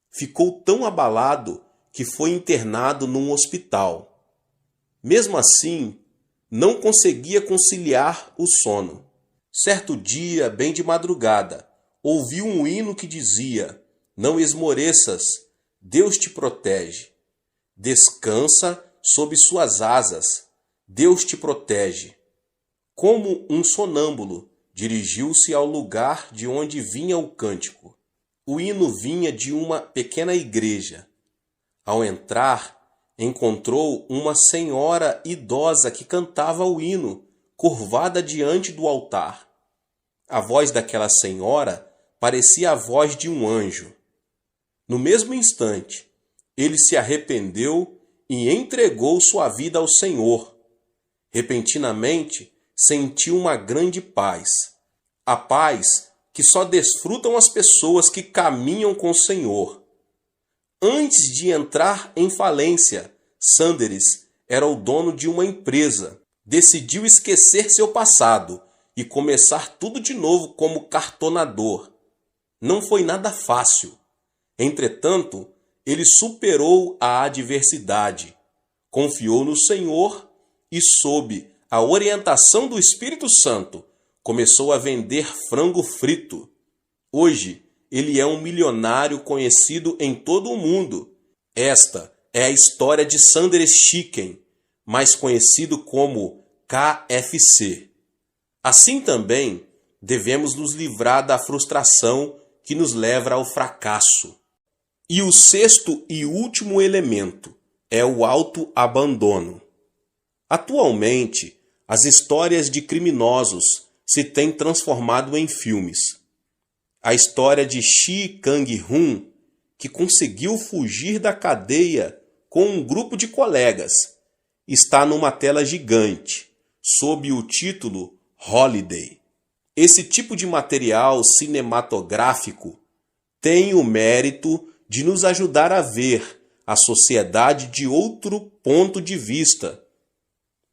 Ficou tão abalado que foi internado num hospital. Mesmo assim, não conseguia conciliar o sono. Certo dia, bem de madrugada, ouviu um hino que dizia: não esmoreças, Deus te protege. Descansa sob suas asas, Deus te protege. Como um sonâmbulo, dirigiu-se ao lugar de onde vinha o cântico. O hino vinha de uma pequena igreja. Ao entrar, encontrou uma senhora idosa que cantava o hino, curvada diante do altar. A voz daquela senhora parecia a voz de um anjo. No mesmo instante, ele se arrependeu e entregou sua vida ao Senhor. Repentinamente, sentiu uma grande paz. A paz que só desfrutam as pessoas que caminham com o Senhor. Antes de entrar em falência, Sanders era o dono de uma empresa. Decidiu esquecer seu passado e começar tudo de novo como cartonador. Não foi nada fácil. Entretanto, ele superou a adversidade, confiou no Senhor e, sob a orientação do Espírito Santo, começou a vender frango frito. Hoje, ele é um milionário conhecido em todo o mundo. Esta é a história de Sanders Chicken, mais conhecido como KFC. Assim também, devemos nos livrar da frustração que nos leva ao fracasso. E o sexto e último elemento é o autoabandono. Atualmente, as histórias de criminosos se têm transformado em filmes. A história de Shi Kang-hun, que conseguiu fugir da cadeia com um grupo de colegas, está numa tela gigante, sob o título Holiday. Esse tipo de material cinematográfico tem o mérito de nos ajudar a ver a sociedade de outro ponto de vista.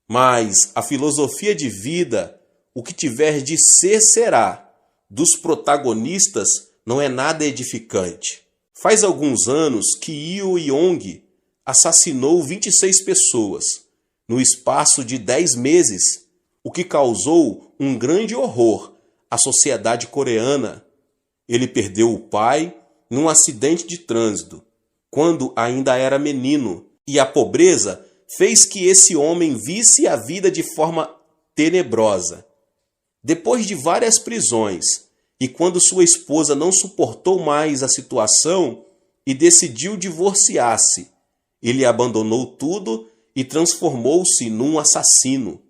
Mas a filosofia de vida, o que tiver de ser será, dos protagonistas não é nada edificante. Faz alguns anos que Yu Yong assassinou 26 pessoas no espaço de 10 meses, o que causou um grande horror à sociedade coreana. Ele perdeu o pai num acidente de trânsito, quando ainda era menino, e a pobreza fez que esse homem visse a vida de forma tenebrosa. Depois de várias prisões, e quando sua esposa não suportou mais a situação e decidiu divorciar-se, ele abandonou tudo e transformou-se num assassino.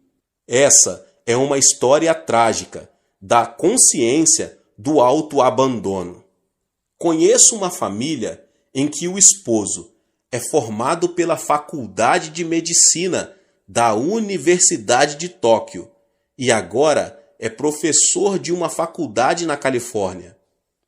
Essa é uma história trágica da consciência do autoabandono. Conheço uma família em que o esposo é formado pela Faculdade de Medicina da Universidade de Tóquio e agora é professor de uma faculdade na Califórnia.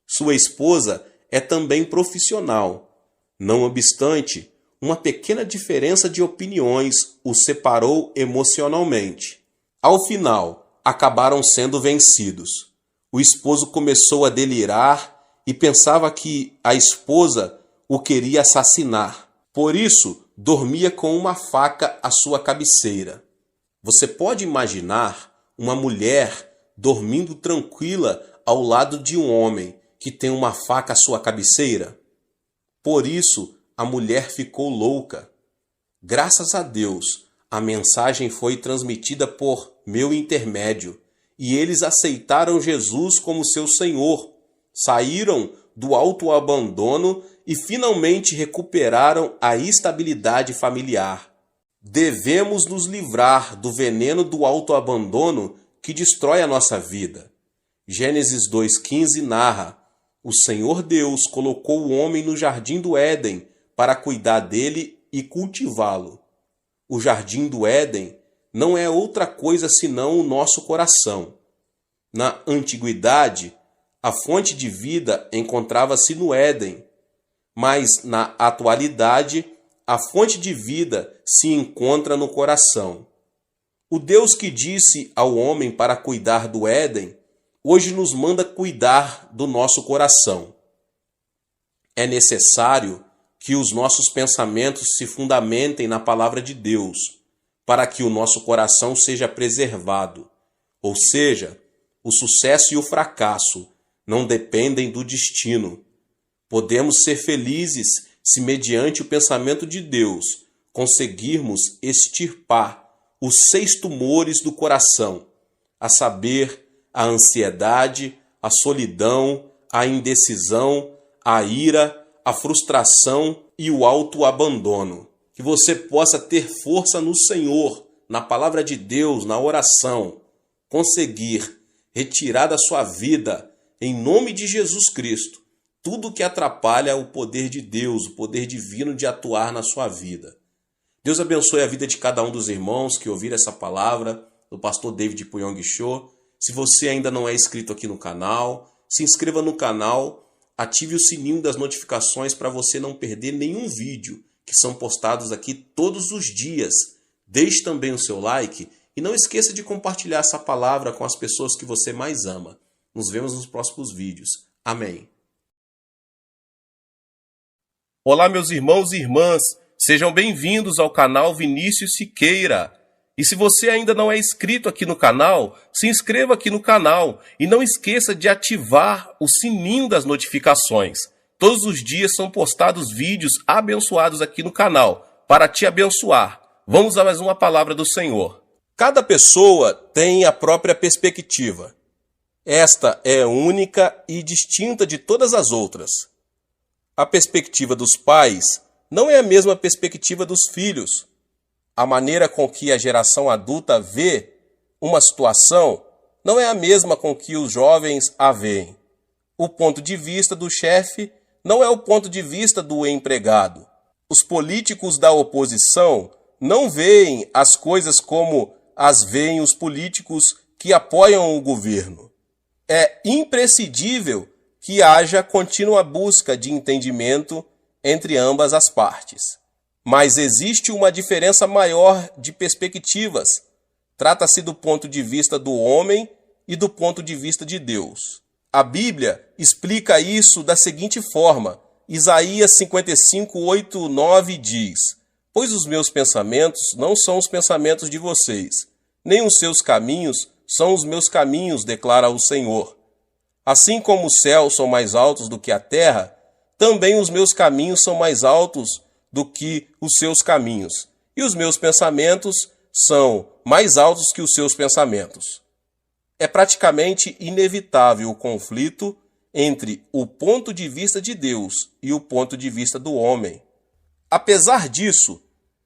Sua esposa é também profissional. Não obstante, uma pequena diferença de opiniões os separou emocionalmente. Ao final, acabaram sendo vencidos. O esposo começou a delirar e pensava que a esposa o queria assassinar. Por isso, dormia com uma faca à sua cabeceira. Você pode imaginar uma mulher dormindo tranquila ao lado de um homem que tem uma faca à sua cabeceira? Por isso, a mulher ficou louca. Graças a Deus, a mensagem foi transmitida por meu intermédio e eles aceitaram Jesus como seu Senhor, saíram do autoabandono e finalmente recuperaram a estabilidade familiar. Devemos nos livrar do veneno do autoabandono que destrói a nossa vida. Gênesis 2,15 narra: o Senhor Deus colocou o homem no jardim do Éden para cuidar dele e cultivá-lo. O jardim do Éden não é outra coisa senão o nosso coração. Na antiguidade, a fonte de vida encontrava-se no Éden, mas na atualidade, a fonte de vida se encontra no coração. O Deus que disse ao homem para cuidar do Éden, hoje nos manda cuidar do nosso coração. É necessário que os nossos pensamentos se fundamentem na palavra de Deus, para que o nosso coração seja preservado. Ou seja, o sucesso e o fracasso não dependem do destino. Podemos ser felizes se, mediante o pensamento de Deus, conseguirmos extirpar os 6 tumores do coração, a saber, a ansiedade, a solidão, a indecisão, a ira, a frustração e o autoabandono. Que você possa ter força no Senhor, na palavra de Deus, na oração, conseguir retirar da sua vida, em nome de Jesus Cristo, tudo que atrapalha o poder de Deus, o poder divino de atuar na sua vida. Deus abençoe a vida de cada um dos irmãos que ouviram essa palavra do pastor David Puyong Cho. Se você ainda não é inscrito aqui no canal, se inscreva no canal, ative o sininho das notificações para você não perder nenhum vídeo que são postados aqui todos os dias. Deixe também o seu like e não esqueça de compartilhar essa palavra com as pessoas que você mais ama. Nos vemos nos próximos vídeos. Amém. Olá, meus irmãos e irmãs. Sejam bem-vindos ao canal Vinícius Siqueira. E se você ainda não é inscrito aqui no canal, se inscreva aqui no canal e não esqueça de ativar o sininho das notificações. Todos os dias são postados vídeos abençoados aqui no canal, para te abençoar. Vamos a mais uma palavra do Senhor. Cada pessoa tem a própria perspectiva. Esta é única e distinta de todas as outras. A perspectiva dos pais não é a mesma perspectiva dos filhos. A maneira com que a geração adulta vê uma situação não é a mesma com que os jovens a veem. O ponto de vista do chefe não é o ponto de vista do empregado. Os políticos da oposição não veem as coisas como as veem os políticos que apoiam o governo. É imprescindível que haja contínua busca de entendimento entre ambas as partes. Mas existe uma diferença maior de perspectivas. Trata-se do ponto de vista do homem e do ponto de vista de Deus. A Bíblia explica isso da seguinte forma. Isaías 55, 8, 9 diz: pois os meus pensamentos não são os pensamentos de vocês, nem os seus caminhos são os meus caminhos, declara o Senhor. Assim como os céus são mais altos do que a terra, também os meus caminhos são mais altos do que os seus caminhos, e os meus pensamentos são mais altos que os seus pensamentos. É praticamente inevitável o conflito entre o ponto de vista de Deus e o ponto de vista do homem. Apesar disso,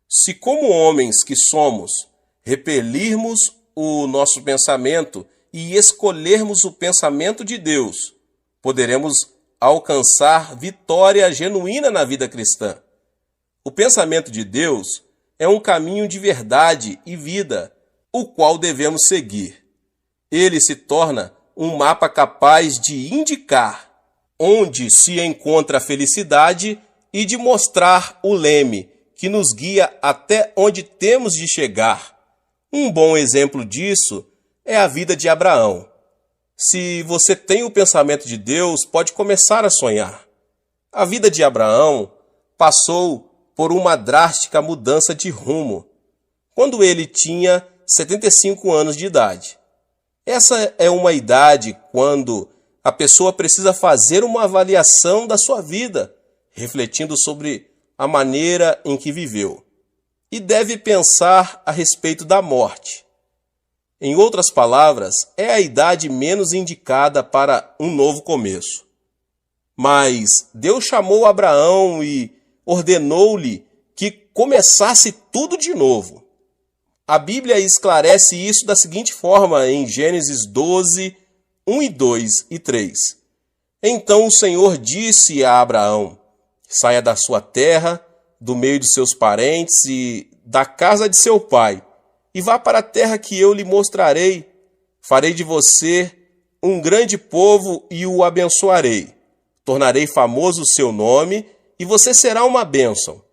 se como homens que somos, repelirmos o nosso pensamento e escolhermos o pensamento de Deus, poderemos alcançar vitória genuína na vida cristã. O pensamento de Deus é um caminho de verdade e vida, o qual devemos seguir. Ele se torna um mapa capaz de indicar onde se encontra a felicidade e de mostrar o leme que nos guia até onde temos de chegar. Um bom exemplo disso é a vida de Abraão. Se você tem o pensamento de Deus, pode começar a sonhar. A vida de Abraão passou por uma drástica mudança de rumo, quando ele tinha 75 anos de idade. Essa é uma idade quando a pessoa precisa fazer uma avaliação da sua vida, refletindo sobre a maneira em que viveu, e deve pensar a respeito da morte. Em outras palavras, é a idade menos indicada para um novo começo. Mas Deus chamou Abraão e ordenou-lhe que começasse tudo de novo. A Bíblia esclarece isso da seguinte forma em Gênesis 12, 1 e 2 e 3. Então o Senhor disse a Abraão: saia da sua terra, do meio de seus parentes e da casa de seu pai, e vá para a terra que eu lhe mostrarei. Farei de você um grande povo e o abençoarei. Tornarei famoso o seu nome e você será uma bênção.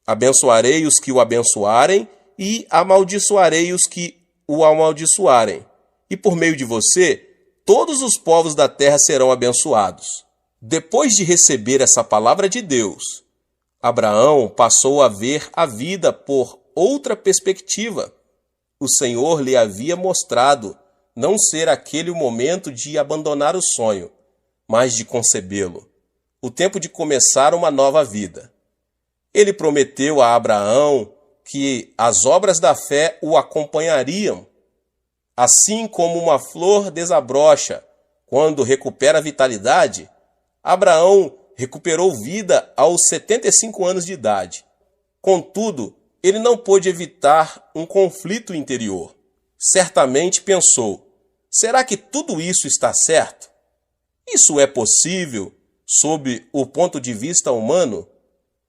Abençoarei os que o abençoarem e amaldiçoarei os que o amaldiçoarem. E por meio de você, todos os povos da terra serão abençoados. Depois de receber essa palavra de Deus, Abraão passou a ver a vida por outra perspectiva. O Senhor lhe havia mostrado não ser aquele o momento de abandonar o sonho, mas de concebê-lo, o tempo de começar uma nova vida. Ele prometeu a Abraão que as obras da fé o acompanhariam. Assim como uma flor desabrocha quando recupera a vitalidade, Abraão recuperou vida aos 75 anos de idade. Contudo, ele não pôde evitar um conflito interior. Certamente pensou: será que tudo isso está certo? Isso é possível sob o ponto de vista humano?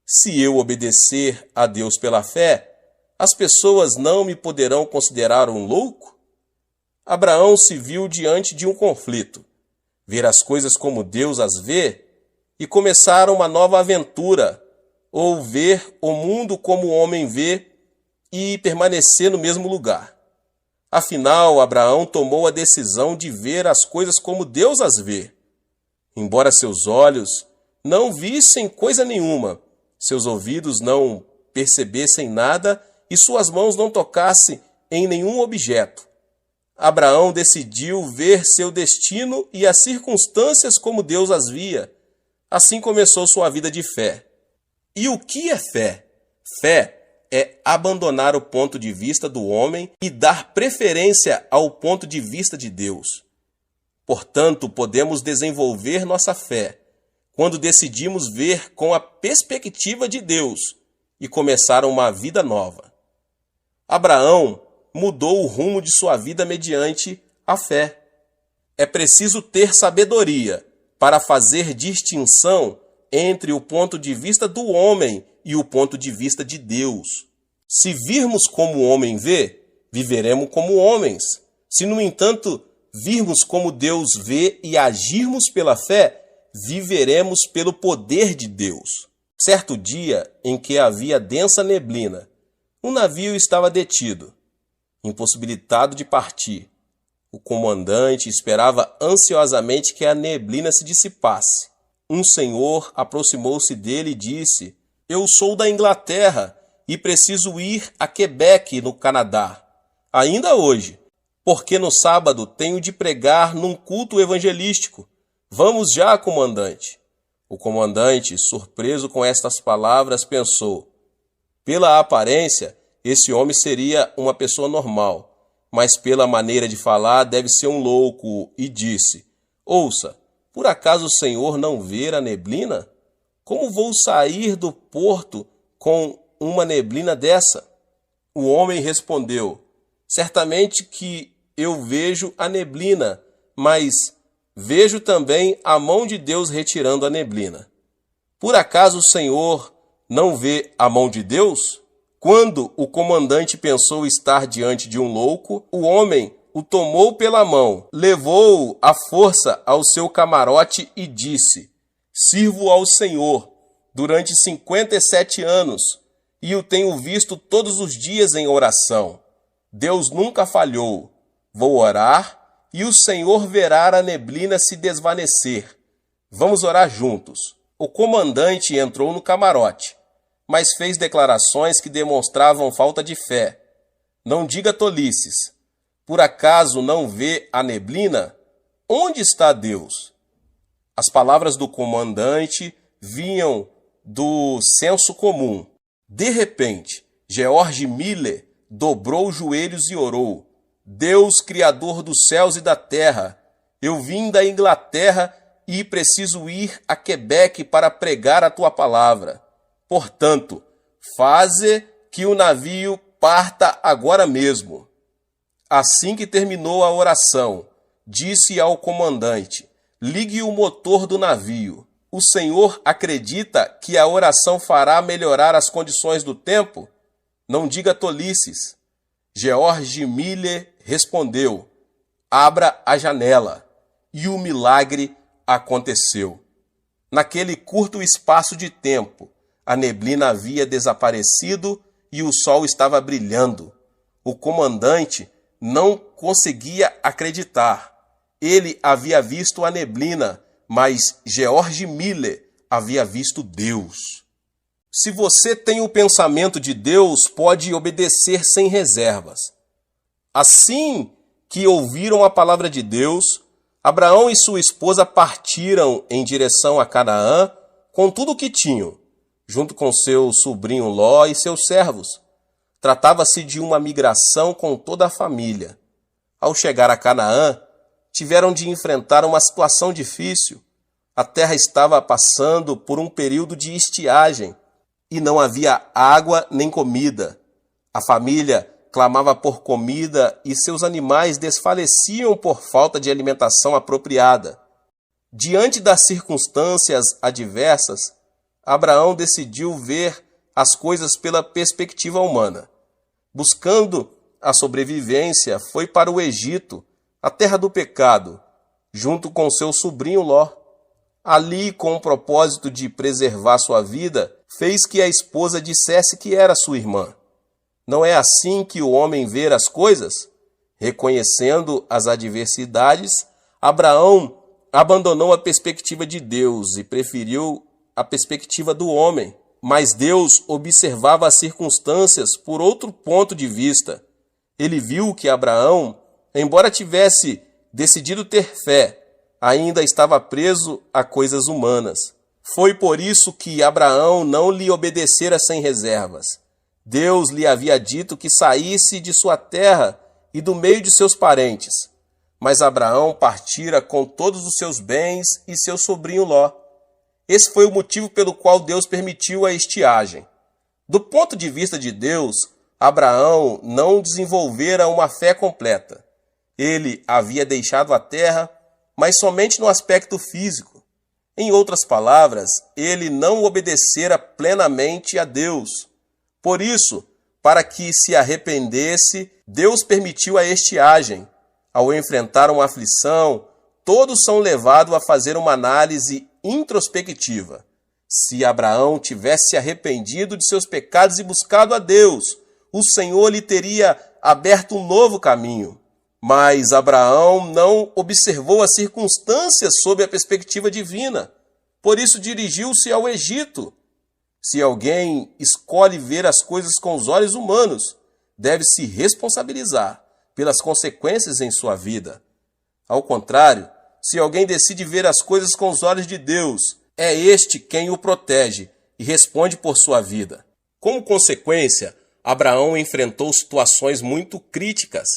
Se eu obedecer a Deus pela fé, as pessoas não me poderão considerar um louco? Abraão se viu diante de um conflito: ver as coisas como Deus as vê e começar uma nova aventura, ou ver o mundo como o homem vê e permanecer no mesmo lugar. Afinal, Abraão tomou a decisão de ver as coisas como Deus as vê. Embora seus olhos não vissem coisa nenhuma, seus ouvidos não percebessem nada e suas mãos não tocassem em nenhum objeto, Abraão decidiu ver seu destino e as circunstâncias como Deus as via. Assim começou sua vida de fé. E o que é fé? Fé é abandonar o ponto de vista do homem e dar preferência ao ponto de vista de Deus. Portanto, podemos desenvolver nossa fé quando decidimos ver com a perspectiva de Deus e começar uma vida nova. Abraão mudou o rumo de sua vida mediante a fé. É preciso ter sabedoria para fazer distinção entre o ponto de vista do homem e o ponto de vista de Deus. Se virmos como o homem vê, viveremos como homens. Se, no entanto, virmos como Deus vê e agirmos pela fé, viveremos pelo poder de Deus. Certo dia em que havia densa neblina, um navio estava detido, impossibilitado de partir. O comandante esperava ansiosamente que a neblina se dissipasse. Um senhor aproximou-se dele e disse: "Eu sou da Inglaterra e preciso ir a Quebec, no Canadá, ainda hoje, porque no sábado tenho de pregar num culto evangelístico. Vamos já, comandante. O comandante, surpreso com estas palavras, pensou: pela aparência, esse homem seria uma pessoa normal, mas pela maneira de falar deve ser um louco, e disse: ouça, por acaso o senhor não vê a neblina? Como vou sair do porto com uma neblina dessa? O homem respondeu: certamente que eu vejo a neblina, mas vejo também a mão de Deus retirando a neblina. Por acaso o senhor não vê a mão de Deus? Quando o comandante pensou estar diante de um louco, o homem o tomou pela mão, levou-o à força ao seu camarote e disse: sirvo ao Senhor durante 57 anos e o tenho visto todos os dias em oração. Deus nunca falhou. Vou orar e o Senhor verá a neblina se desvanecer. Vamos orar juntos. O comandante entrou no camarote, mas fez declarações que demonstravam falta de fé. Não diga tolices. Por acaso não vê a neblina? Onde está Deus? As palavras do comandante vinham do senso comum. De repente, George Miller dobrou os joelhos e orou: Deus, Criador dos céus e da terra, eu vim da Inglaterra e preciso ir a Quebec para pregar a tua palavra. Portanto, faze que o navio parta agora mesmo. Assim que terminou a oração, disse ao comandante: ligue o motor do navio. O senhor acredita que a oração fará melhorar as condições do tempo? Não diga tolices. George Miller respondeu: abra a janela. E o milagre aconteceu. Naquele curto espaço de tempo, a neblina havia desaparecido e o sol estava brilhando. O comandante não conseguia acreditar. Ele havia visto a neblina, mas George Miller havia visto Deus. Se você tem o pensamento de Deus, pode obedecer sem reservas. Assim que ouviram a palavra de Deus, Abraão e sua esposa partiram em direção a Canaã com tudo o que tinham, junto com seu sobrinho Ló e seus servos. Tratava-se de uma migração com toda a família. Ao chegar a Canaã, tiveram de enfrentar uma situação difícil. A terra estava passando por um período de estiagem e não havia água nem comida. A família clamava por comida e seus animais desfaleciam por falta de alimentação apropriada. Diante das circunstâncias adversas, Abraão decidiu ver as coisas pela perspectiva humana. Buscando a sobrevivência, foi para o Egito, a terra do pecado, junto com seu sobrinho Ló. Ali, com o propósito de preservar sua vida, fez que a esposa dissesse que era sua irmã. Não é assim que o homem vê as coisas? Reconhecendo as adversidades, Abraão abandonou a perspectiva de Deus e preferiu a perspectiva do homem. Mas Deus observava as circunstâncias por outro ponto de vista. Ele viu que Abraão, embora tivesse decidido ter fé, ainda estava preso a coisas humanas. Foi por isso que Abraão não lhe obedecera sem reservas. Deus lhe havia dito que saísse de sua terra e do meio de seus parentes. Mas Abraão partira com todos os seus bens e seu sobrinho Ló. Esse foi o motivo pelo qual Deus permitiu a estiagem. Do ponto de vista de Deus, Abraão não desenvolvera uma fé completa. Ele havia deixado a terra, mas somente no aspecto físico. Em outras palavras, ele não obedecera plenamente a Deus. Por isso, para que se arrependesse, Deus permitiu a estiagem. Ao enfrentar uma aflição, todos são levados a fazer uma análise introspectiva. Se Abraão tivesse arrependido de seus pecados e buscado a Deus, o Senhor lhe teria aberto um novo caminho. Mas Abraão não observou as circunstâncias sob a perspectiva divina. Por isso dirigiu-se ao Egito. Se alguém escolhe ver as coisas com os olhos humanos, deve se responsabilizar pelas consequências em sua vida. Ao contrário, se alguém decide ver as coisas com os olhos de Deus, é este quem o protege e responde por sua vida. Como consequência, Abraão enfrentou situações muito críticas.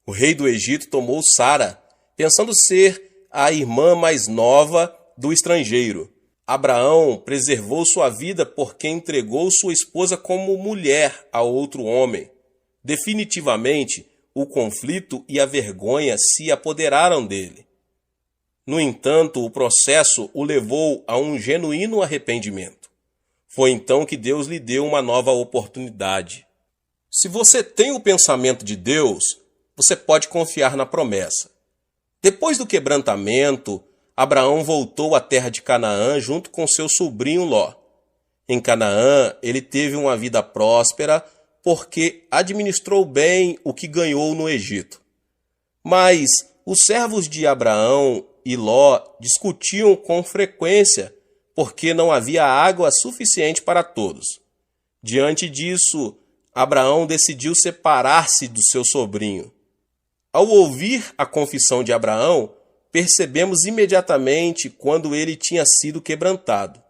O rei do Egito tomou Sara, pensando ser a irmã mais nova do estrangeiro. Abraão preservou sua vida porque entregou sua esposa como mulher a outro homem. Definitivamente, o conflito e a vergonha se apoderaram dele. No entanto, o processo o levou a um genuíno arrependimento. Foi então que Deus lhe deu uma nova oportunidade. Se você tem o pensamento de Deus, você pode confiar na promessa. Depois do quebrantamento, Abraão voltou à terra de Canaã junto com seu sobrinho Ló. Em Canaã, ele teve uma vida próspera porque administrou bem o que ganhou no Egito. Mas os servos de Abraão e Ló discutiam com frequência porque não havia água suficiente para todos. Diante disso, Abraão decidiu separar-se do seu sobrinho. Ao ouvir a confissão de Abraão, percebemos imediatamente quando ele tinha sido quebrantado.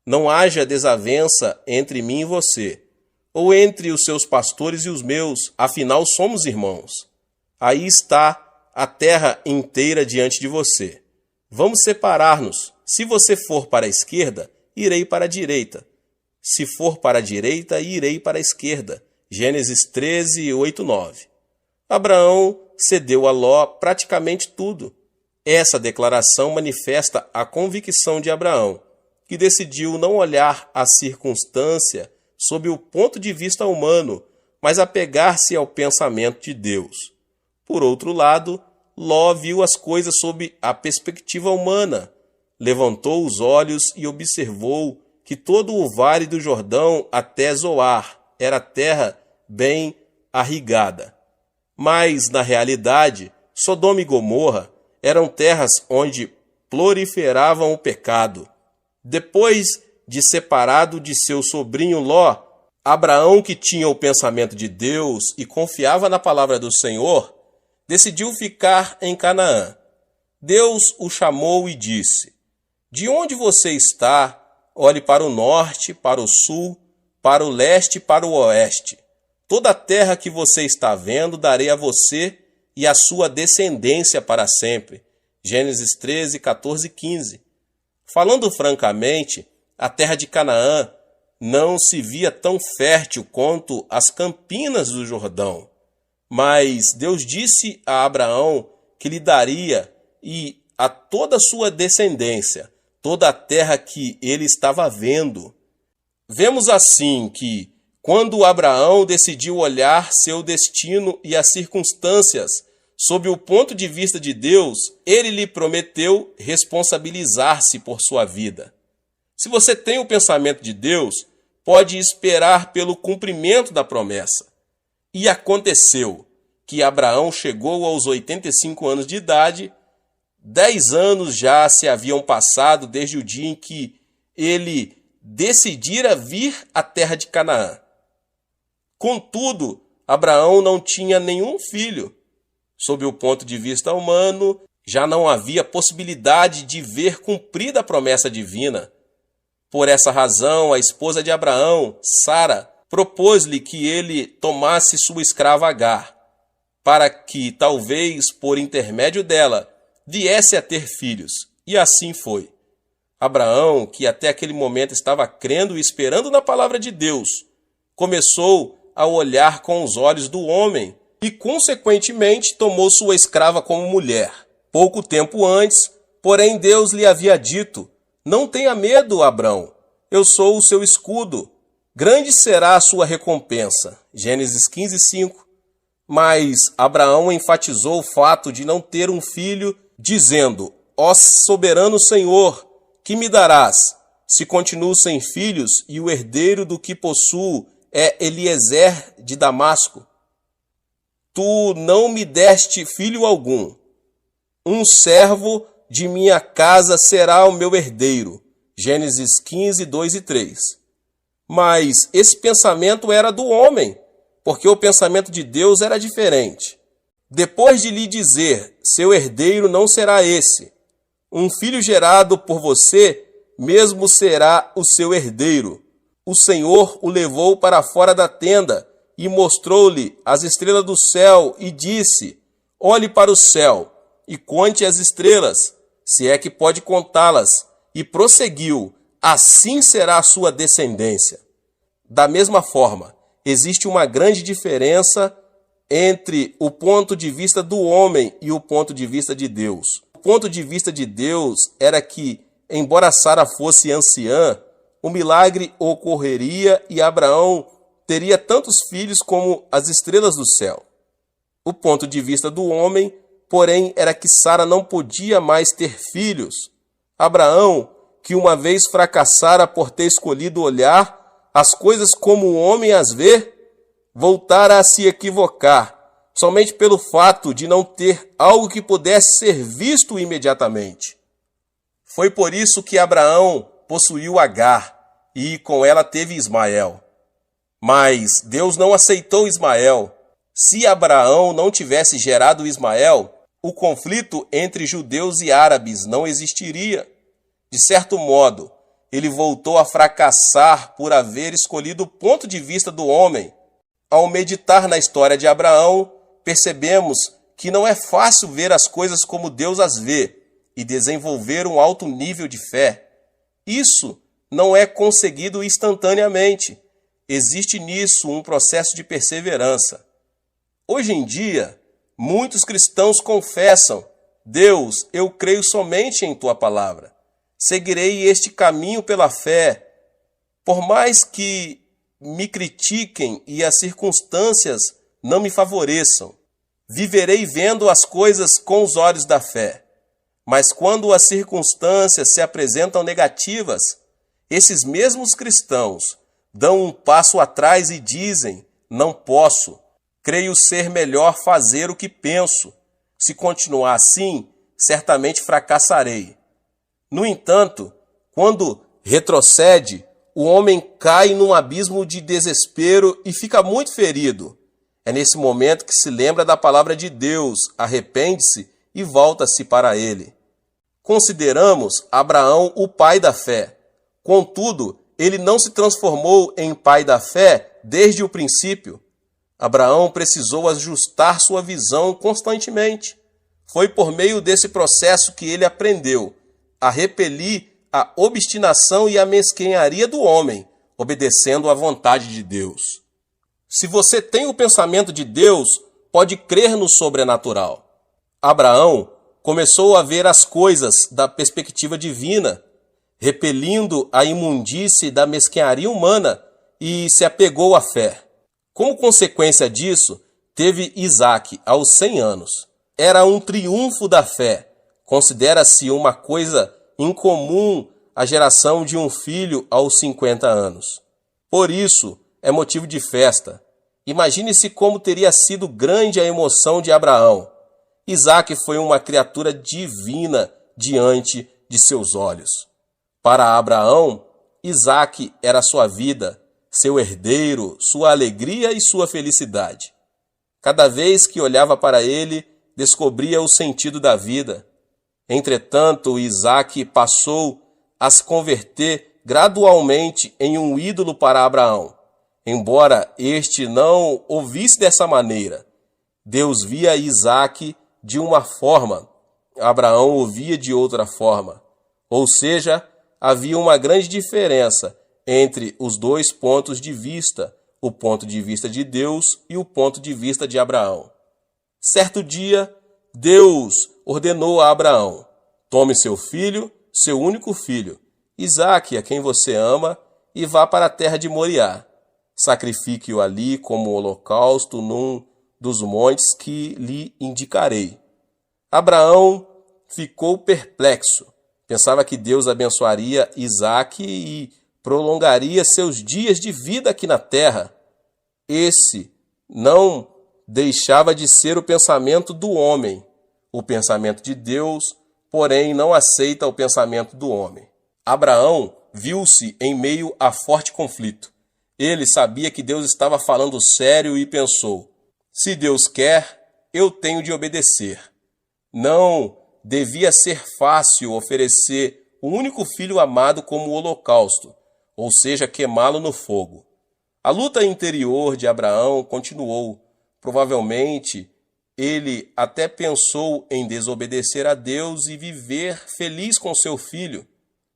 Não haja desavença entre mim e você, ou entre os seus pastores e os meus, afinal somos irmãos. Aí está a terra inteira diante de você. Vamos separar-nos. Se você for para a esquerda, irei para a direita. Se for para a direita, irei para a esquerda. Gênesis 13, 8, 9. Abraão cedeu a Ló praticamente tudo. Essa declaração manifesta a convicção de Abraão, que decidiu não olhar a circunstância sob o ponto de vista humano, mas apegar-se ao pensamento de Deus. Por outro lado, Ló viu as coisas sob a perspectiva humana, levantou os olhos e observou que todo o vale do Jordão até Zoar era terra bem irrigada. Mas, na realidade, Sodoma e Gomorra eram terras onde proliferavam o pecado. Depois de separado de seu sobrinho Ló, Abraão, que tinha o pensamento de Deus e confiava na palavra do Senhor, decidiu ficar em Canaã. Deus o chamou e disse: "De onde você está, olhe para o norte, para o sul, para o leste e para o oeste. Toda a terra que você está vendo darei a você e a sua descendência para sempre." Gênesis 13, 14 e 15. Falando francamente, a terra de Canaã não se via tão fértil quanto as campinas do Jordão. Mas Deus disse a Abraão que lhe daria e a toda a sua descendência toda a terra que ele estava vendo. Vemos assim que, quando Abraão decidiu olhar seu destino e as circunstâncias sob o ponto de vista de Deus, ele lhe prometeu responsabilizar-se por sua vida. Se você tem o pensamento de Deus, pode esperar pelo cumprimento da promessa. E aconteceu que Abraão chegou aos 85 anos de idade. 10 anos já se haviam passado desde o dia em que ele decidira vir à terra de Canaã. Contudo, Abraão não tinha nenhum filho. Sob o ponto de vista humano, já não havia possibilidade de ver cumprida a promessa divina. Por essa razão, a esposa de Abraão, Sara, propôs-lhe que ele tomasse sua escrava Agar, para que, talvez por intermédio dela, viesse a ter filhos. E assim foi. Abraão, que até aquele momento estava crendo e esperando na palavra de Deus, começou a olhar com os olhos do homem e, consequentemente, tomou sua escrava como mulher. Pouco tempo antes, porém, Deus lhe havia dito: "Não tenha medo, Abrão, eu sou o seu escudo. Grande será a sua recompensa." Gênesis 15, 5. Mas Abraão enfatizou o fato de não ter um filho, dizendo: "Ó soberano Senhor, que me darás, se continuo sem filhos e o herdeiro do que possuo é Eliezer de Damasco? Tu não me deste filho algum. Um servo de minha casa será o meu herdeiro." Gênesis 15, 2 e 3. Mas esse pensamento era do homem, porque o pensamento de Deus era diferente. Depois de lhe dizer: seu herdeiro não será esse. Um filho gerado por você mesmo será o seu herdeiro. O Senhor o levou para fora da tenda e mostrou-lhe as estrelas do céu e disse: olhe para o céu e conte as estrelas, se é que pode contá-las. E prosseguiu: assim será a sua descendência. Da mesma forma, existe uma grande diferença entre o ponto de vista do homem e o ponto de vista de Deus. O ponto de vista de Deus era que, embora Sara fosse anciã, o milagre ocorreria e Abraão teria tantos filhos como as estrelas do céu. O ponto de vista do homem, porém, era que Sara não podia mais ter filhos. Abraão, que uma vez fracassara por ter escolhido olhar as coisas como o homem as vê, voltara a se equivocar, somente pelo fato de não ter algo que pudesse ser visto imediatamente. Foi por isso que Abraão possuiu Agar e com ela teve Ismael. Mas Deus não aceitou Ismael. Se Abraão não tivesse gerado Ismael, o conflito entre judeus e árabes não existiria. De certo modo, ele voltou a fracassar por haver escolhido o ponto de vista do homem. Ao meditar na história de Abraão, percebemos que não é fácil ver as coisas como Deus as vê e desenvolver um alto nível de fé. Isso não é conseguido instantaneamente. Existe nisso um processo de perseverança. Hoje em dia, muitos cristãos confessam: Deus, eu creio somente em tua palavra. Seguirei este caminho pela fé. Por mais que me critiquem e as circunstâncias não me favoreçam, viverei vendo as coisas com os olhos da fé. Mas quando as circunstâncias se apresentam negativas, esses mesmos cristãos dão um passo atrás e dizem: não posso, creio ser melhor fazer o que penso. Se continuar assim, certamente fracassarei. No entanto, quando retrocede, o homem cai num abismo de desespero e fica muito ferido. É nesse momento que se lembra da palavra de Deus, arrepende-se e volta-se para ele. Consideramos Abraão o pai da fé. Contudo, ele não se transformou em pai da fé desde o princípio. Abraão precisou ajustar sua visão constantemente. Foi por meio desse processo que ele aprendeu a repelir a obstinação e a mesquinharia do homem, obedecendo à vontade de Deus. Se você tem o pensamento de Deus, pode crer no sobrenatural. Abraão começou a ver as coisas da perspectiva divina, repelindo a imundície da mesquinharia humana, e se apegou à fé. Como consequência disso, teve Isaque aos 100 anos. Era um triunfo da fé. Considera-se uma coisa incomum a geração de um filho aos 50 anos. Por isso, é motivo de festa. Imagine-se como teria sido grande a emoção de Abraão. Isaque foi uma criatura divina diante de seus olhos. Para Abraão, Isaque era sua vida, seu herdeiro, sua alegria e sua felicidade. Cada vez que olhava para ele, descobria o sentido da vida. Entretanto, Isaque passou a se converter gradualmente em um ídolo para Abraão. Embora este não o visse dessa maneira, Deus via Isaque de uma forma, Abraão o via de outra forma. Ou seja, havia uma grande diferença entre os dois pontos de vista, o ponto de vista de Deus e o ponto de vista de Abraão. Certo dia, Deus ordenou a Abraão: tome seu filho, seu único filho, Isaque, a quem você ama, e vá para a terra de Moriá. Sacrifique-o ali como holocausto num dos montes que lhe indicarei. Abraão ficou perplexo. Pensava que Deus abençoaria Isaque e prolongaria seus dias de vida aqui na terra. Esse não deixava de ser o pensamento do homem. O pensamento de Deus, porém, não aceita o pensamento do homem. Abraão viu-se em meio a forte conflito. Ele sabia que Deus estava falando sério e pensou: se Deus quer, eu tenho de obedecer. Não devia ser fácil oferecer o único filho amado como holocausto, ou seja, queimá-lo no fogo. A luta interior de Abraão continuou. Provavelmente, ele até pensou em desobedecer a Deus e viver feliz com seu filho.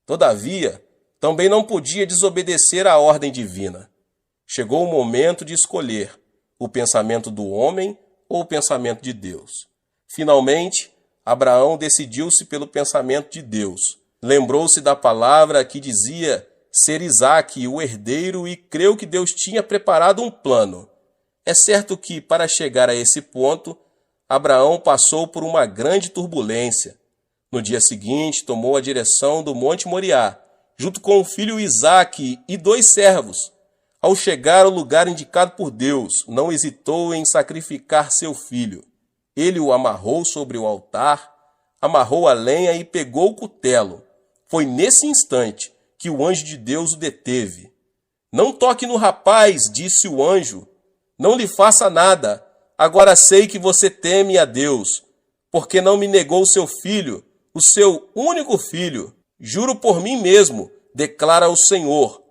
Todavia, também não podia desobedecer à ordem divina. Chegou o momento de escolher o pensamento do homem ou o pensamento de Deus. Finalmente, Abraão decidiu-se pelo pensamento de Deus. Lembrou-se da palavra que dizia ser Isaque o herdeiro e creu que Deus tinha preparado um plano. É certo que, para chegar a esse ponto, Abraão passou por uma grande turbulência. No dia seguinte, tomou a direção do Monte Moriá, junto com o filho Isaque e 2 servos. Ao chegar ao lugar indicado por Deus, não hesitou em sacrificar seu filho. Ele o amarrou sobre o altar, amarrou a lenha e pegou o cutelo. Foi nesse instante que o anjo de Deus o deteve. Não toque no rapaz, disse o anjo. Não lhe faça nada. Agora sei que você teme a Deus, porque não me negou seu filho, o seu único filho. Juro por mim mesmo, declara o Senhor,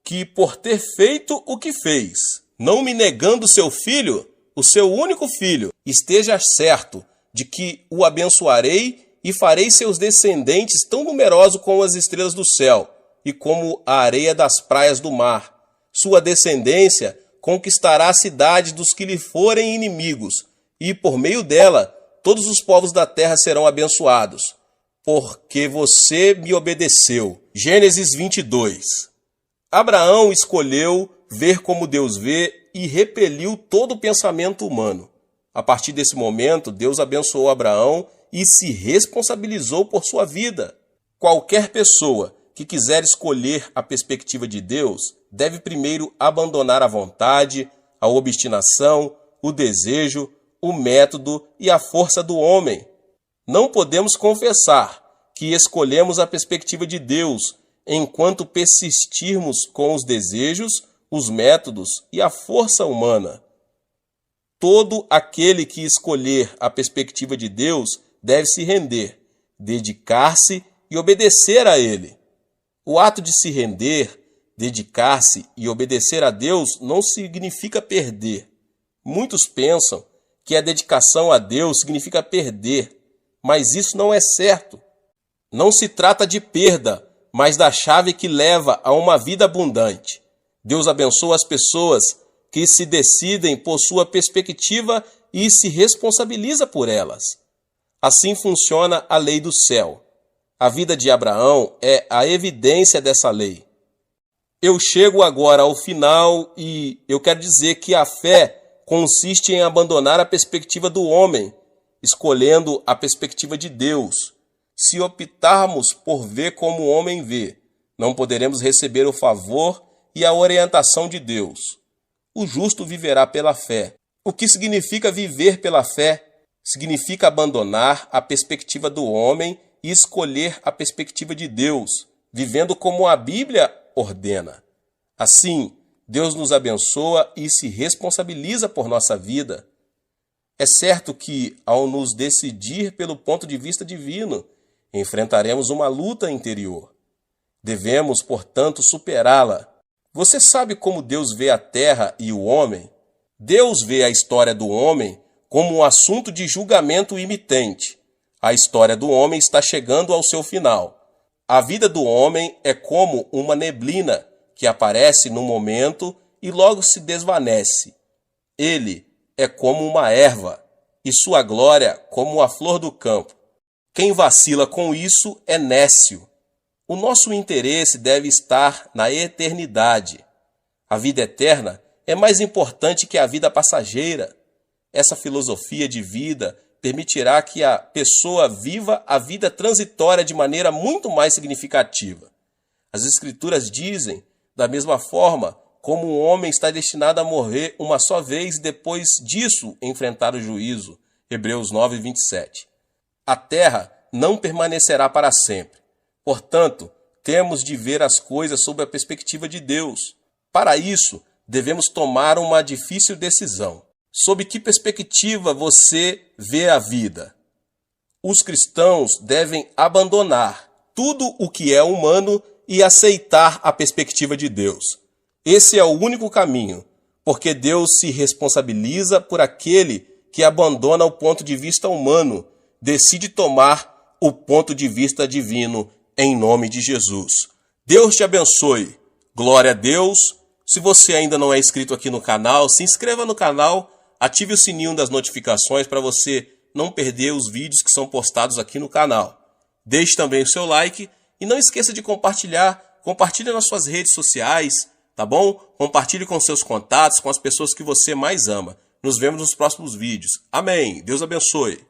que por ter feito o que fez, não me negando seu filho, o seu único filho, esteja certo de que o abençoarei e farei seus descendentes tão numerosos como as estrelas do céu e como a areia das praias do mar. Sua descendência conquistará a cidade dos que lhe forem inimigos, e por meio dela todos os povos da terra serão abençoados, porque você me obedeceu. Gênesis 22. Abraão escolheu ver como Deus vê e repeliu todo o pensamento humano. A partir desse momento, Deus abençoou Abraão e se responsabilizou por sua vida. Qualquer pessoa que quiser escolher a perspectiva de Deus deve primeiro abandonar a vontade, a obstinação, o desejo, o método e a força do homem. Não podemos confessar que escolhemos a perspectiva de Deus enquanto persistirmos com os desejos, os métodos e a força humana. Todo aquele que escolher a perspectiva de Deus deve se render, dedicar-se e obedecer a Ele. O ato de se render, dedicar-se e obedecer a Deus não significa perder. Muitos pensam que a dedicação a Deus significa perder, mas isso não é certo. Não se trata de perda, mas da chave que leva a uma vida abundante. Deus abençoa as pessoas que se decidem por sua perspectiva e se responsabiliza por elas. Assim funciona a lei do céu. A vida de Abraão é a evidência dessa lei. Eu chego agora ao final e eu quero dizer que a fé consiste em abandonar a perspectiva do homem, escolhendo a perspectiva de Deus. Se optarmos por ver como o homem vê, não poderemos receber o favor e a orientação de Deus. O justo viverá pela fé. O que significa viver pela fé? Significa abandonar a perspectiva do homem e escolher a perspectiva de Deus, vivendo como a Bíblia ordena. Assim, Deus nos abençoa e se responsabiliza por nossa vida. É certo que, ao nos decidir pelo ponto de vista divino, enfrentaremos uma luta interior. Devemos, portanto, superá-la. Você sabe como Deus vê a terra e o homem? Deus vê a história do homem como um assunto de julgamento imitente. A história do homem está chegando ao seu final. A vida do homem é como uma neblina que aparece num momento e logo se desvanece. Ele é como uma erva e sua glória como a flor do campo. Quem vacila com isso é nécio. O nosso interesse deve estar na eternidade. A vida eterna é mais importante que a vida passageira. Essa filosofia de vida permitirá que a pessoa viva a vida transitória de maneira muito mais significativa. As Escrituras dizem, da mesma forma, como um homem está destinado a morrer uma só vez e depois disso enfrentar o juízo. Hebreus 9, 27. A terra não permanecerá para sempre. Portanto, temos de ver as coisas sob a perspectiva de Deus. Para isso, devemos tomar uma difícil decisão. Sob que perspectiva você vê a vida? os cristãos devem abandonar tudo o que é humano e aceitar a perspectiva de Deus. Esse é o único caminho, porque Deus se responsabiliza por aquele que abandona o ponto de vista humano, decide tomar o ponto de vista divino em nome de Jesus. Deus te abençoe. Glória a Deus. Se você ainda não é inscrito aqui no canal, se inscreva no canal, ative o sininho das notificações para você não perder os vídeos que são postados aqui no canal. Deixe também o seu like e não esqueça de compartilhar. Compartilhe nas suas redes sociais, tá bom? Compartilhe com seus contatos, com as pessoas que você mais ama. Nos vemos nos próximos vídeos. Amém. Deus abençoe.